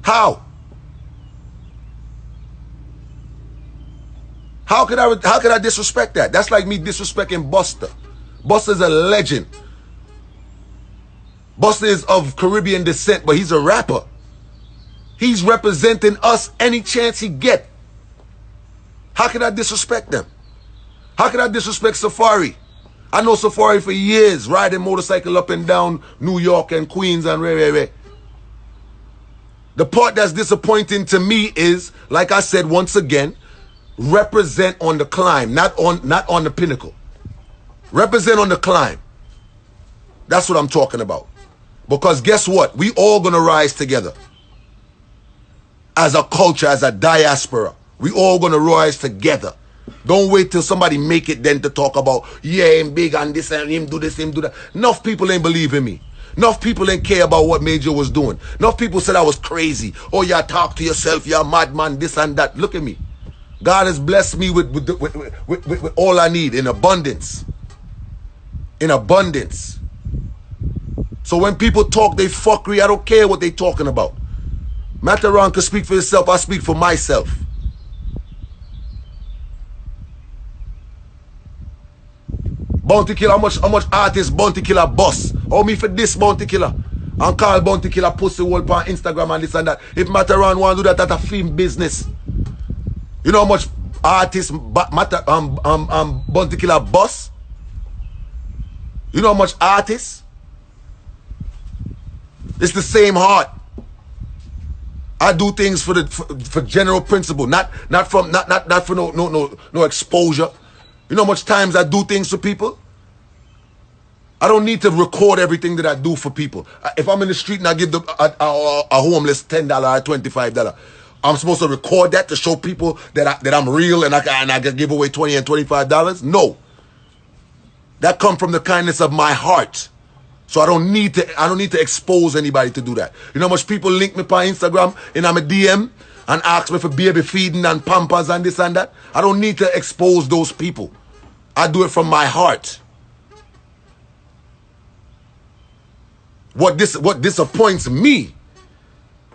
How? How could I disrespect that? That's like me disrespecting Busta. Busta's a legend. Busta is of Caribbean descent, but he's a rapper. He's representing us any chance he get. How can I disrespect them? How can I disrespect Safari? I know Safari for years, riding motorcycle up and down New York and Queens and Ray. The part that's disappointing to me is, like I said once again, represent on the climb, not on the pinnacle. Represent on the climb. That's what I'm talking about. Because guess what? We all gonna rise together. As a culture, as a diaspora. We all gonna rise together. Don't wait till somebody make it then to talk about, yeah, him big and this and him do this, him do that. Enough people ain't believe in me. Enough people ain't care about what Major was doing. Enough people said I was crazy. Oh, yeah, talk to yourself, you're a madman, this and that. Look at me. God has blessed me with all I need in abundance. In abundance. So when people talk, they fuckery. I don't care what they talking about. MATTERHORN can speak for himself. I speak for myself. Bounty Killer, how much artist Bounty Killer boss? How me for this Bounty Killer? And call Bounty Killer pussy wall on Instagram and this and that. If MATTERHORN want to do that, that's a film business. You know how much artist Bounty Killer boss? You know how much artist? It's the same heart. I do things for general principle, not for no exposure. You know how much times I do things for people? I don't need to record everything that I do for people. If I'm in the street and I give a homeless $10 or $25, I'm supposed to record that to show people that I'm real and I can give away $20 and $25? No. That comes from the kindness of my heart. So I don't need to expose anybody to do that. You know how much people link me on Instagram and I'm a DM and ask me for baby feeding and pampers and this and that? I don't need to expose those people. I do it from my heart. What disappoints me,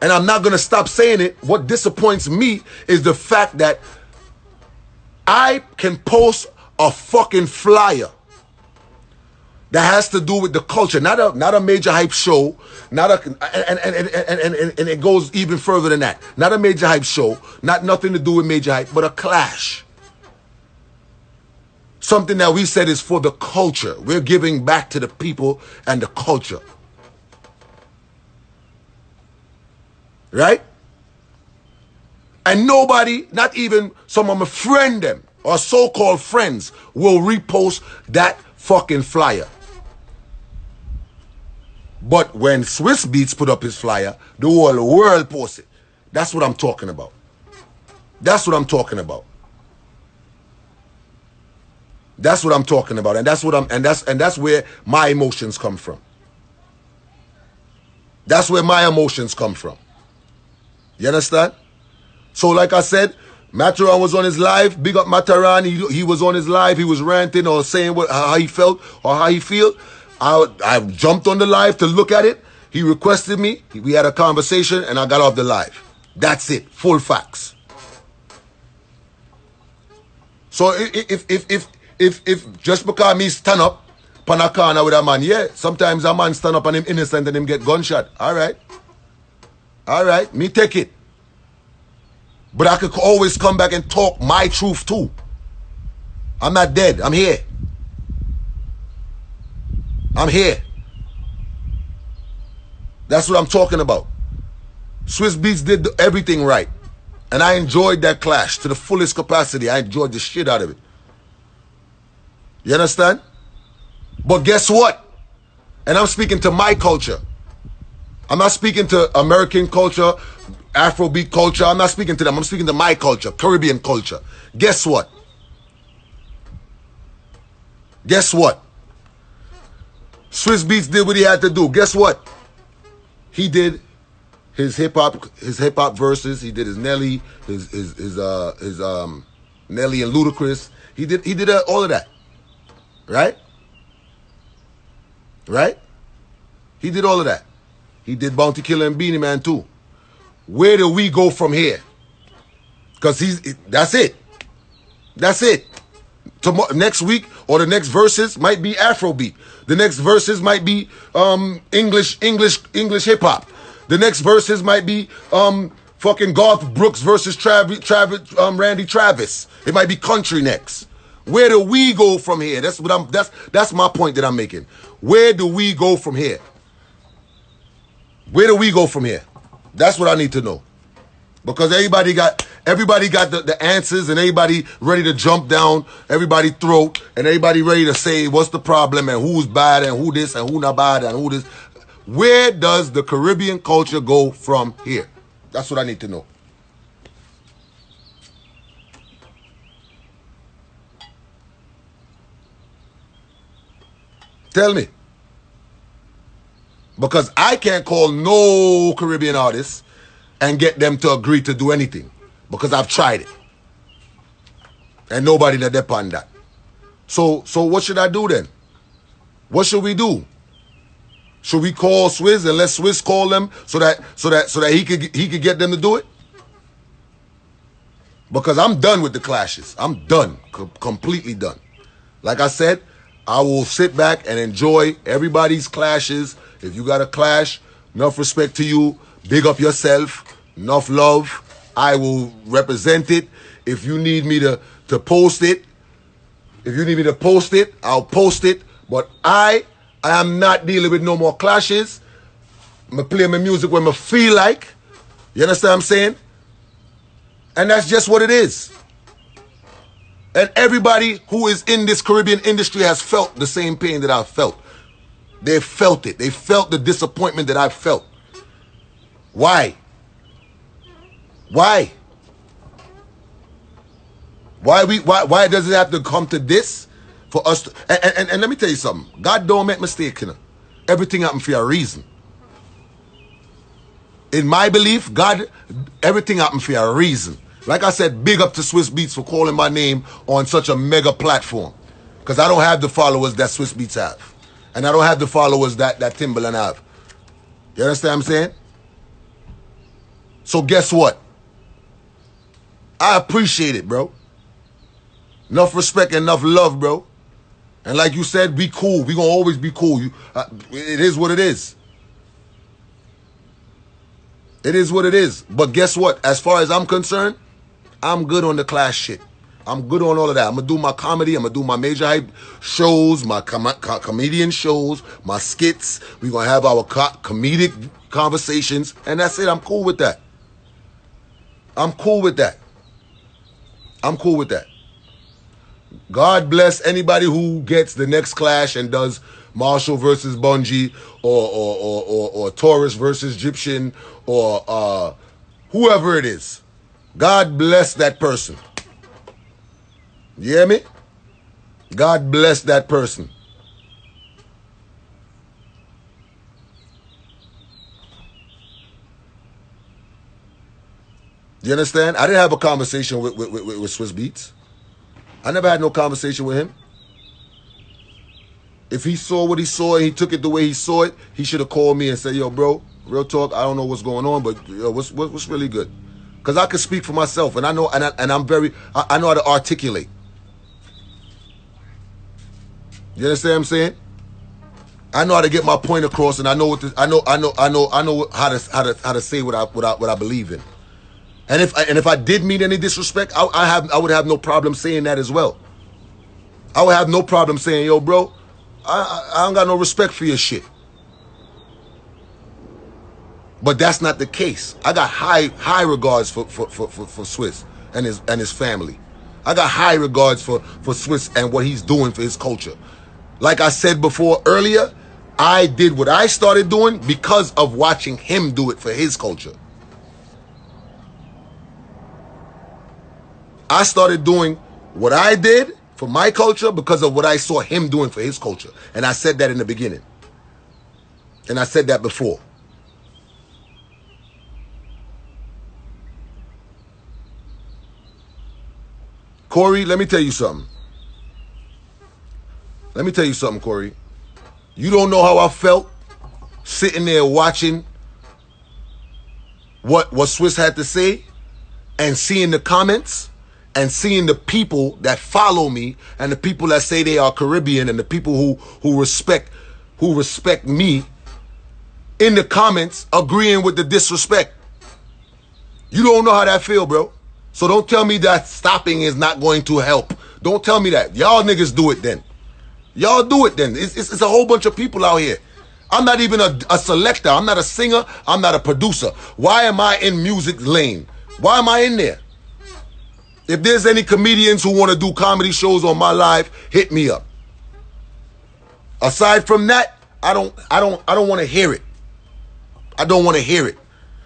and I'm not gonna stop saying it, what disappoints me is the fact that I can post a fucking flyer that has to do with the culture, not a major hype show, and it goes even further than that. Not a major hype show, nothing to do with major hype, but a clash. Something that we said is for the culture. We're giving back to the people and the culture. Right? And nobody, not even some of my friend them or so-called friends, will repost that fucking flyer. But when Swiss Beats put up his flyer, the whole world posts it. That's what I'm talking about. That's what I'm talking about. That's what I'm talking about, and that's where my emotions come from. That's where my emotions come from. You understand? So like I said, Matterhorn was on his live. Big up Matterhorn. He was on his live. He was ranting or saying how he felt or how he feel. I jumped on the live to look at it. He requested me. We had a conversation, and I got off the live. That's it. Full facts. So if just because me stand up on a corner with a man, yeah, sometimes a man stand up and him innocent and him get gunshot. All right. All right. Me take it. But I could always come back and talk my truth too. I'm not dead. I'm here. I'm here. That's what I'm talking about. Swiss Beats did everything right. And I enjoyed that clash to the fullest capacity. I enjoyed the shit out of it. You understand? But guess what? And I'm speaking to my culture. I'm not speaking to American culture, Afrobeat culture. I'm not speaking to them. I'm speaking to my culture, Caribbean culture. Guess what? Guess what? Swiss Beats did what he had to do. Guess what? He did his hip hop verses. He did his Nelly, his Nelly and Ludacris. He did all of that. Right? Right? He did all of that. He did Bounty Killer and Beanie Man too. Where do we go from here? Because that's it. That's it. Next week or the next verses might be Afrobeat. The next verses might be English hip hop. The next verses might be fucking Garth Brooks versus Randy Travis. It might be country next. Where do we go from here? That's my point that I'm making. Where do we go from here? Where do we go from here? That's what I need to know. Because everybody got the answers and everybody ready to jump down everybody's throat and everybody ready to say what's the problem and who's bad and who this and who not bad and who this. Where does the Caribbean culture go from here? That's what I need to know. Tell me. Because I can't call no Caribbean artists and get them to agree to do anything. Because I've tried it. And nobody that depend that. So what should I do then? What should we do? Should we call Swizz and let Swizz call them so that he could get them to do it? Because I'm done with the clashes. I'm done. Completely done. Like I said, I will sit back and enjoy everybody's clashes. If you got a clash, enough respect to you. Big up yourself. Enough love. I will represent it. If you need me to post it, I'll post it. But I am not dealing with no more clashes. I'm going to play my music when I feel like. You understand what I'm saying? And that's just what it is. And everybody who is in this Caribbean industry has felt the same pain that I've felt. They felt it. They felt the disappointment that I felt. Why? Why? Why does it have to come to this for us to, and let me tell you something. God don't make mistakes, you know. Everything happens for a reason. In my belief, everything happens for a reason. Like I said, big up to Swiss Beats for calling my name on such a mega platform. Because I don't have the followers that Swiss Beats have. And I don't have the followers that Timbaland have. You understand what I'm saying? So guess what? I appreciate it, bro. Enough respect and enough love, bro. And like you said, be cool. We gonna always be cool. It is what it is. It is what it is. But guess what? As far as I'm concerned, I'm good on the class shit. I'm good on all of that. I'm going to do my comedy. I'm going to do my Majahhype shows, my comedian shows, my skits. We're going to have our comedic conversations. And that's it. I'm cool with that. I'm cool with that. I'm cool with that. God bless anybody who gets the next clash and does Marshall versus Bungie or Taurus versus Egyptian or whoever it is. God bless that person. You hear me? God bless that person. You understand? I didn't have a conversation with Swiss Beats. I never had no conversation with him. If he saw what he saw and he took it the way he saw it, he should have called me and said, yo, bro, real talk, I don't know what's going on, but yo, what's really good? Because I can speak for myself, and I know, and I'm very, I know how to articulate. You understand what I'm saying? I know how to get my point across, and I know what I know how to say what I believe in. And if I did mean any disrespect, I would have no problem saying that as well. I would have no problem saying, yo, bro, I don't got no respect for your shit. But that's not the case. I got high regards for Swiss and his family. I got high regards for Swiss and what he's doing for his culture. Like I said before earlier, I did what I started doing because of watching him do it for his culture. I started doing what I did for my culture because of what I saw him doing for his culture. And I said that in the beginning. And I said that before. Corey, let me tell you something. Let me tell you something, Corey. You don't know how I felt sitting there watching what Swiss had to say and seeing the comments and seeing the people that follow me and the people that say they are Caribbean and the people who respect me in the comments agreeing with the disrespect. You don't know how that feel, bro. So don't tell me that stopping is not going to help. Don't tell me that. Y'all niggas do it then. Y'all do it then. It's a whole bunch of people out here. I'm not even a selector. I'm not a singer. I'm not a producer. Why am I in music lane? Why am I in there? If there's any comedians who want to do comedy shows on my live, hit me up. Aside from that, I don't want to hear it. I don't want to hear it.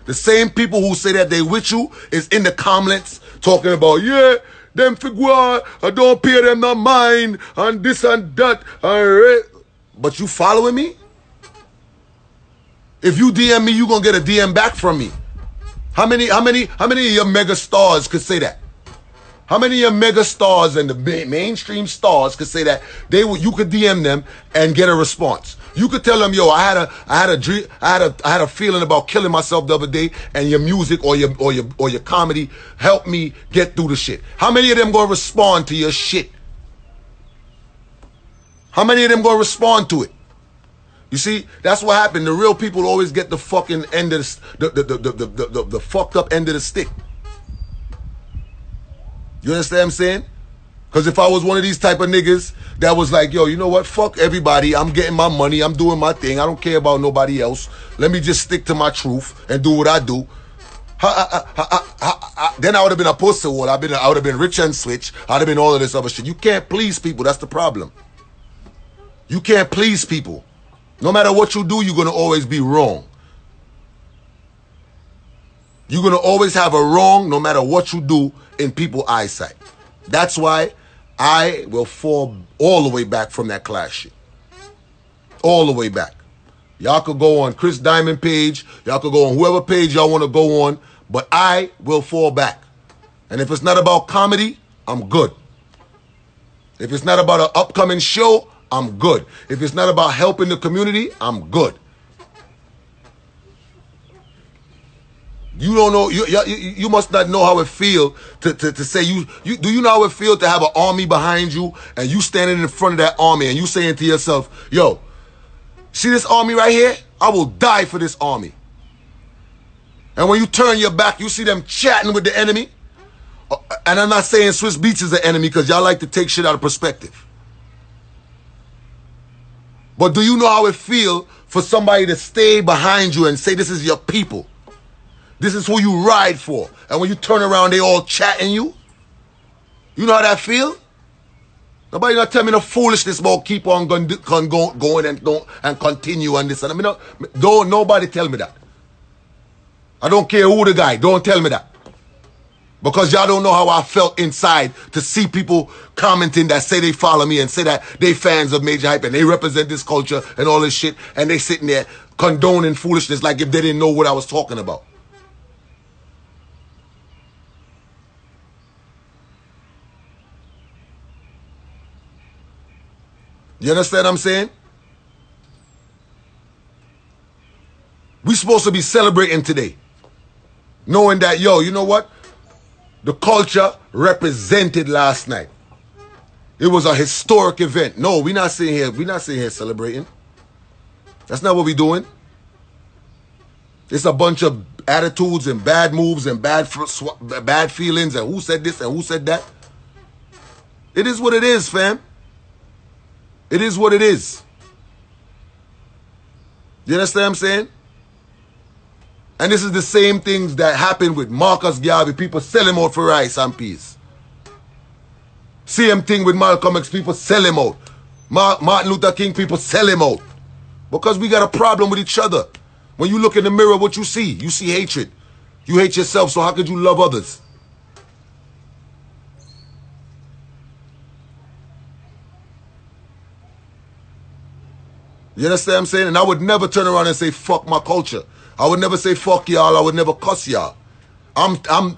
The same people who say that they with you is in the comments talking about, yeah, them figure, I don't pay them no mind, and this and that. But you following me? If you DM me, you gonna get a DM back from me. How many of your mega stars could say that? How many of your mega stars and the mainstream stars could say that you could DM them and get a response? You could tell them, yo, I had a feeling about killing myself the other day, and your music or your comedy helped me get through the shit. How many of them gonna respond to your shit? How many of them gonna respond to it? You see, that's what happened. The real people always get the fucking end of the fucked up end of the stick. You understand what I'm saying? Because if I was one of these type of niggas that was like, yo, you know what? Fuck everybody. I'm getting my money. I'm doing my thing. I don't care about nobody else. Let me just stick to my truth and do what I do. Then I would have been a pussy wall. I would have been rich and switch. I'd have been all of this other shit. You can't please people. That's the problem. You can't please people. No matter what you do, you're going to always be wrong. You're going to always have a wrong no matter what you do in people's eyesight. That's why I will fall all the way back from that class shit. All the way back. Y'all could go on Chris Diamond page. Y'all could go on whoever page y'all want to go on. But I will fall back. And if it's not about comedy, I'm good. If it's not about an upcoming show, I'm good. If it's not about helping the community, I'm good. You don't know, you must not know how it feels to say do you know how it feels to have an army behind you and you standing in front of that army and you saying to yourself, yo, see this army right here? I will die for this army. And when you turn your back, you see them chatting with the enemy. And I'm not saying Swiss Beats is the enemy because y'all like to take shit out of perspective. But do you know how it feels for somebody to stay behind you and say this is your people? This is who you ride for. And when you turn around, they all chatting you. You know how that feel? Nobody not tell me no foolishness about keep on going and continue and this. And I mean, don't nobody tell me that. I don't care who the guy. Don't tell me that. Because y'all don't know how I felt inside to see people commenting that say they follow me and say that they fans of Majahhype and they represent this culture and all this shit. And they sitting there condoning foolishness like if they didn't know what I was talking about. You understand what I'm saying? We supposed to be celebrating today. Knowing that, yo, you know what? The culture represented last night. It was a historic event. No, we're not sitting here celebrating. That's not what we're doing. It's a bunch of attitudes and bad moves and bad feelings and who said this and who said that. It is what it is, fam. It is what it is. You understand what I'm saying? And this is the same things that happened with Marcus Garvey. People sell him out for rice and peas. Same thing with Malcolm X. People sell him out. Martin Luther King, people sell him out. Because we got a problem with each other. When you look in the mirror, what you see? You see hatred. You hate yourself, so how could you love others? You understand what I'm saying? And I would never turn around and say, fuck my culture. I would never say, fuck y'all. I would never cuss y'all. I don't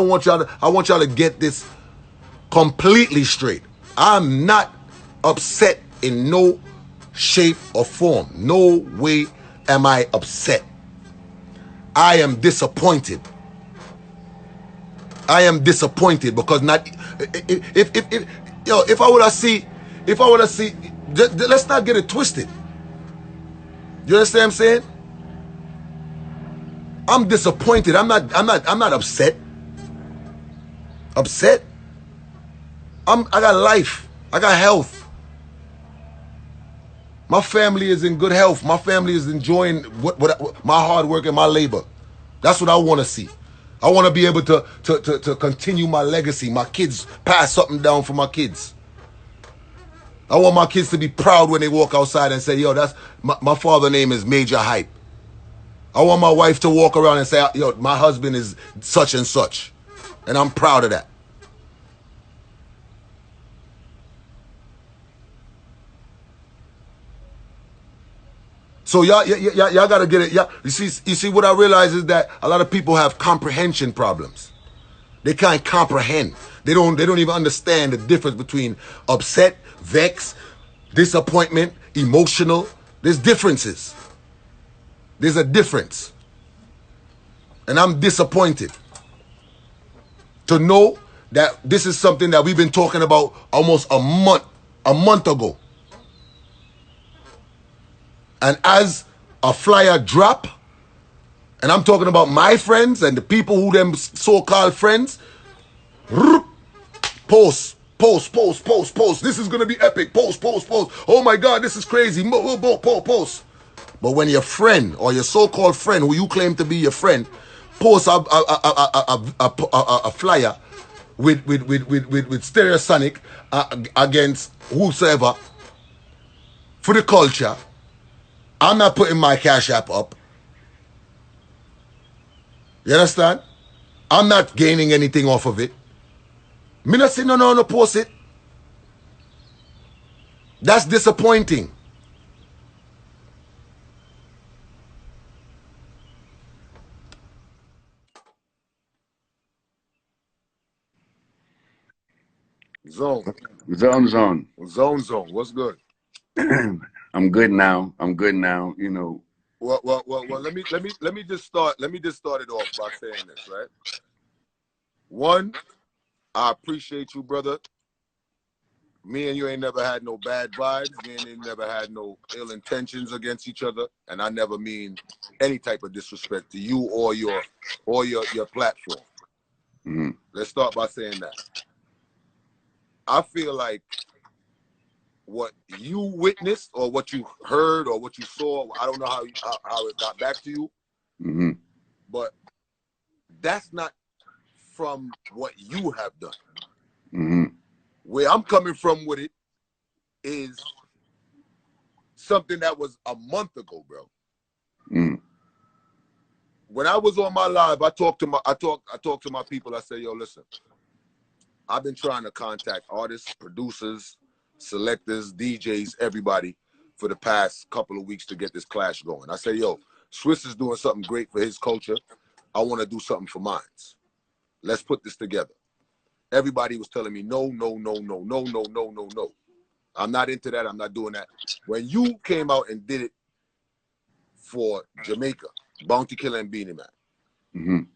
want y'all to, I want y'all to get this completely straight. I'm not upset in no shape or form. No way am I upset. I am disappointed. I am disappointed because not if I would have see, let's not get it twisted. You understand what I'm saying? I'm disappointed. I'm not upset. Upset? I got life. I got health. My family is in good health. My family is enjoying my hard work and my labor. That's what I want to see. I want to be able to continue my legacy. My kids, pass something down for my kids. I want my kids to be proud when they walk outside and say, yo, that's my father's name is Majahhype. I want my wife to walk around and say, yo, my husband is such and such. And I'm proud of that. So y'all gotta get it. You see what I realize is that a lot of people have comprehension problems. They can't comprehend. They don't even understand the difference between upset, vex, disappointment, emotional. There's differences. There's a difference. And I'm disappointed to know that this is something that we've been talking about almost a month ago. And as a flyer drop, and I'm talking about my friends and the people who them so-called friends, post. This is gonna be epic. Post. Oh my God, this is crazy. Post. But when your friend or your so-called friend, who you claim to be your friend, posts a flyer with Stereosonic against whosoever for the culture, I'm not putting my Cash App up. You understand? I'm not gaining anything off of it. Me not say no, post it. That's disappointing. Zone. Zone. What's good? I'm good now. You know. Well. Let me just start it off by saying this, right? One, I appreciate you, brother. Me and you ain't never had no bad vibes. Me and you never had no ill intentions against each other, and I never mean any type of disrespect to you or your platform. Mm-hmm. Let's start by saying that. I feel like what you witnessed or what you heard or what you saw, I don't know how it got back to you, mm-hmm. but that's not from what you have done. Mm-hmm. Where I'm coming from with it is something that was a month ago, bro. Mm-hmm. When I was on my live, I talked to my people. I said, yo, listen, I've been trying to contact artists, producers, selectors, DJs, everybody for the past couple of weeks to get this clash going. I said, yo, Swiss is doing something great for his culture. I want to do something for mine. Let's put this together. Everybody was telling me no. I'm not into that. I'm not doing that. When you came out and did it for Jamaica, Bounty Killer and Beanie Man,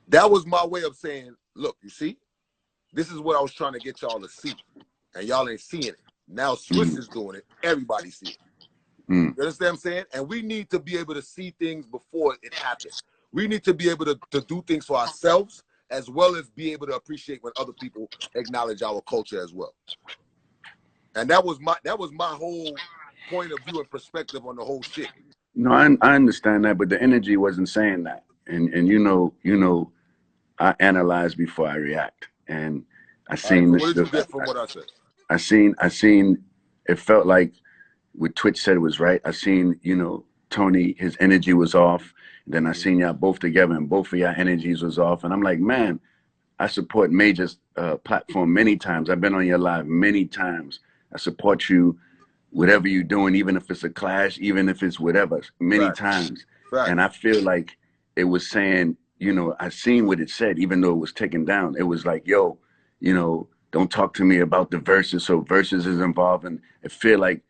that was my way of saying, look, you see, this is what I was trying to get y'all to see, and y'all ain't seeing it. Now Swiss is doing it. Everybody see it. You understand what I'm saying? And we need to be able to see things before it happens. We need to be able to do things for ourselves, as well as be able to appreciate when other people acknowledge our culture as well. And that was my whole point of view and perspective on the whole shit. No, I understand that, but the energy wasn't saying that. And you know, I analyze before I react. And I seen What did you get from what I said? I seen it felt like what Twitch said was right. I seen, you know, Tony, his energy was off. Then I seen y'all both together and both of y'all energies was off. And I'm like, man, I support Majah's platform many times. I've been on your live many times. I support you, whatever you're doing, even if it's a clash, even if it's whatever, many times. And I feel like it was saying, you know, I seen what it said, even though it was taken down. It was like, yo, you know, don't talk to me about the verses. So verses is involved. And I feel like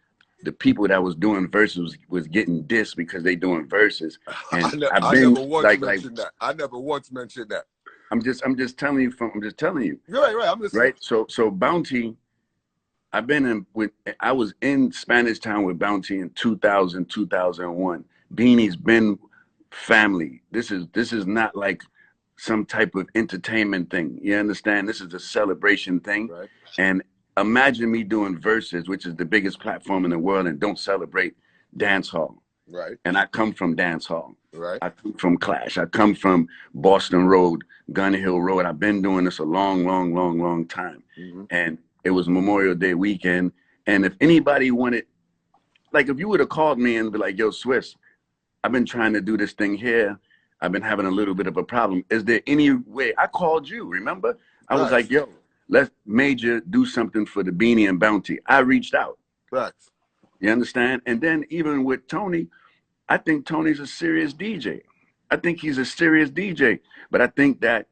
the people that was doing verses was getting dissed because they doing verses. And I never once mentioned that. I never once mentioned that. I'm just telling you I'm just telling you. You're right, I'm listening. Right. So Bounty, I was in Spanish Town with Bounty in 2000, 2001. Beanie's been family. This is not like some type of entertainment thing. You understand? This is a celebration thing. Right. And imagine me doing Versus, which is the biggest platform in the world, and don't celebrate dance hall. Right. And I come from dance hall. Right. I come from Clash. I come from Boston Road, Gun Hill Road. I've been doing this a long time. And it was Memorial Day weekend. And if anybody wanted, like if you would have called me and be like, yo, Swiss, I've been trying to do this thing here. I've been having a little bit of a problem. Is there any way? I called you, remember? I was like, yo, let's Major do something for the Beanie and Bounty. I reached out. Facts. You understand? And then even with Tony, I think Tony's a serious DJ. I think he's a serious DJ. But I think that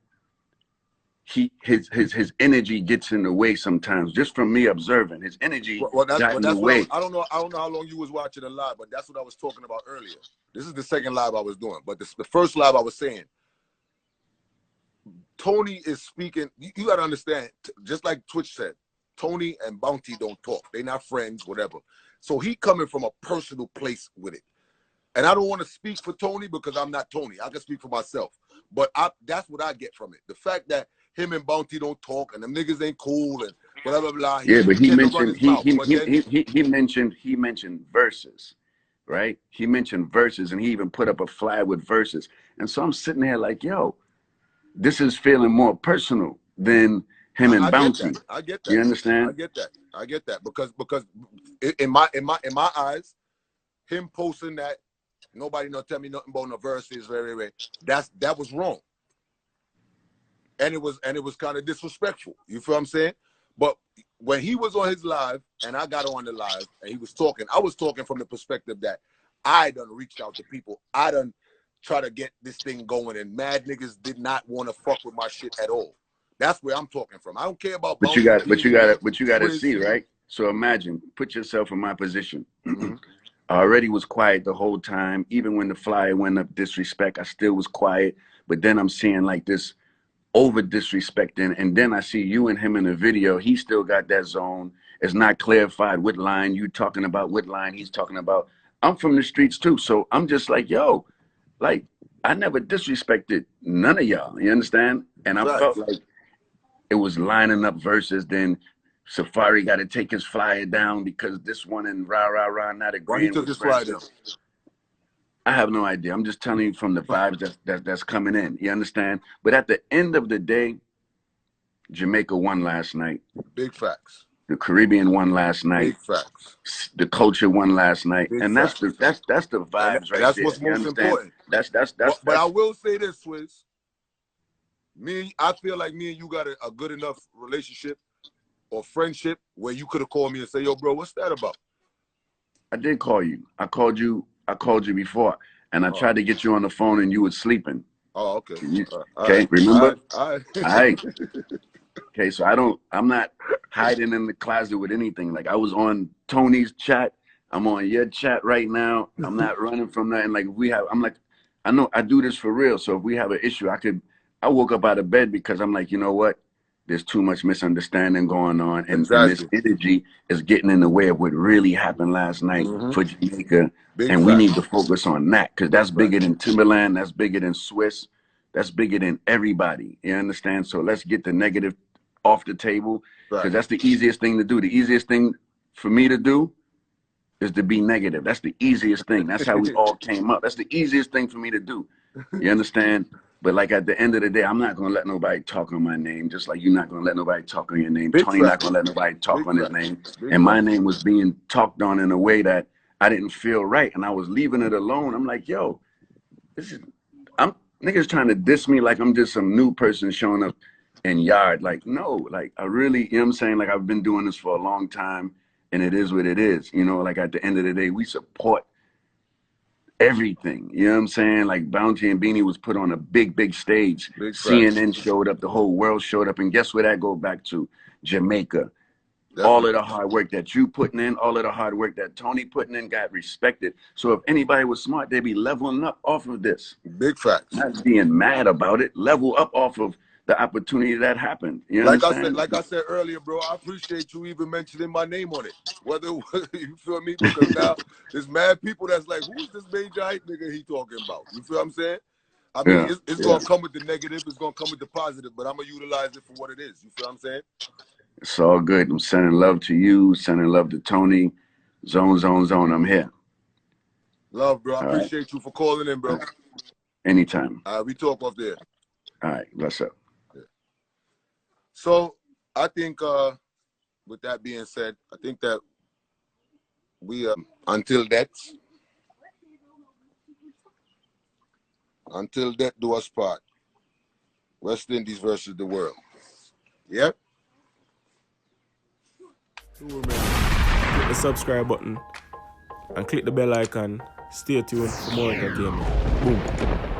his energy gets in the way sometimes, just from me observing. His energy got in the way. I don't know how long you was watching the live, but that's what I was talking about earlier. This is the second live I was doing, but the first live I was saying, Tony is speaking. You got to understand, just like Twitch said, Tony and Bounty don't talk. They're not friends, whatever. So he coming from a personal place with it. And I don't want to speak for Tony because I'm not Tony. I can speak for myself. But that's what I get from it. The fact that him and Bounty don't talk and them niggas ain't cool and blah blah blah. Yeah, but he mentioned verses, right? He mentioned verses, and he even put up a flag with verses. And so I'm sitting there like, yo, this is feeling more personal than him and Bounty. I get that. You understand? I get that because in my eyes, him posting that nobody no tell me nothing about no verses, that was wrong. And it was kind of disrespectful. You feel what I'm saying? But when he was on his live and I got on the live and he was talking, I was talking from the perspective that I done reached out to people. I done try to get this thing going, and mad niggas did not want to fuck with my shit at all. That's where I'm talking from. I don't care about. But you got to see, right? So imagine, put yourself in my position. I already was quiet the whole time. Even when the flyer went up, disrespect, I still was quiet. But then I'm seeing like this over disrespecting, and then I see you and him in the video. He still got that zone. It's not clarified what line you talking about, what line he's talking about. I'm from the streets too, so I'm just like, yo, like I never disrespected none of y'all. You understand? And I felt like it was lining up verses. Then Safari got to take his flyer down because this one and rah not agreeing. Why he took his flyer down? I have no idea. I'm just telling you from the vibes that's coming in. You understand? But at the end of the day, Jamaica won last night. Big facts. The Caribbean won last night. Big facts. The culture won last night. Big and that's facts. that's the vibes right that's there. What's most important. That's but I will say this, Swizz. I feel like me and you got a good enough relationship or friendship where you could have called me and say, yo, bro, what's that about? I did call you. I called you before, and I tried to get you on the phone and you were sleeping. Oh, okay. Okay, remember? All right. All right. Okay, so I'm not hiding in the closet with anything. Like I was on Tony's chat, I'm on your chat right now. I'm not running from that. And like I'm like, I know I do this for real. So if we have an issue, I woke up out of bed because I'm like, you know what? There's too much misunderstanding going on, and this Exactly. energy is getting in the way of what really happened last night for Jamaica, Big and we fact. need to focus on that because Big that's fact. bigger than Timberland, that's bigger than Swiss, that's bigger than everybody. You understand? So let's get the negative off the table Fact. because that's the easiest thing to do. The easiest thing for me to do is to be negative. That's the easiest thing. That's how we all came up. That's the easiest thing for me to do. You understand? But like at the end of the day, I'm not gonna let nobody talk on my name, just like you're not gonna let nobody talk on your name. Big Tony not fact. gonna let nobody talk Big on his fact. name. Big And my fact. name was being talked on in a way that I didn't feel right. And I was leaving it alone. I'm like, yo, I'm niggas trying to diss me like I'm just some new person showing up in yard. Like, no, like I really, you know what I'm saying? Like I've been doing this for a long time and it is what it is. You know, like at the end of the day, we support everything. You know what I'm saying? Like Bounty and Beanie was put on a big stage. Big fact. CNN showed up, the whole world showed up. And guess where that go back to? Jamaica. Definitely. All of the hard work that you putting in, all of the hard work that Tony putting in got respected. So if anybody was smart, they'd be leveling up off of this. Big facts. Not being mad about it. Level up off of the opportunity that happened. You understand? Like I said earlier, bro, I appreciate you even mentioning my name on it. Whether you feel me? Because now there's mad people that's like, who's this Majahhype nigga he talking about? You feel what I'm saying? I mean, it's gonna come with the negative, it's gonna come with the positive, but I'm gonna utilize it for what it is. You feel what I'm saying? It's all good. I'm sending love to you, sending love to Tony. Zone. I'm here. Love, bro. I All appreciate right. you for calling in, bro. Anytime. We talk off there. All right. Bless up. Yeah. So I think with that being said, I think that we until death do us part. West Indies versus the world. Yep. Click the subscribe button and click the bell icon. Stay tuned for more entertainment. Boom.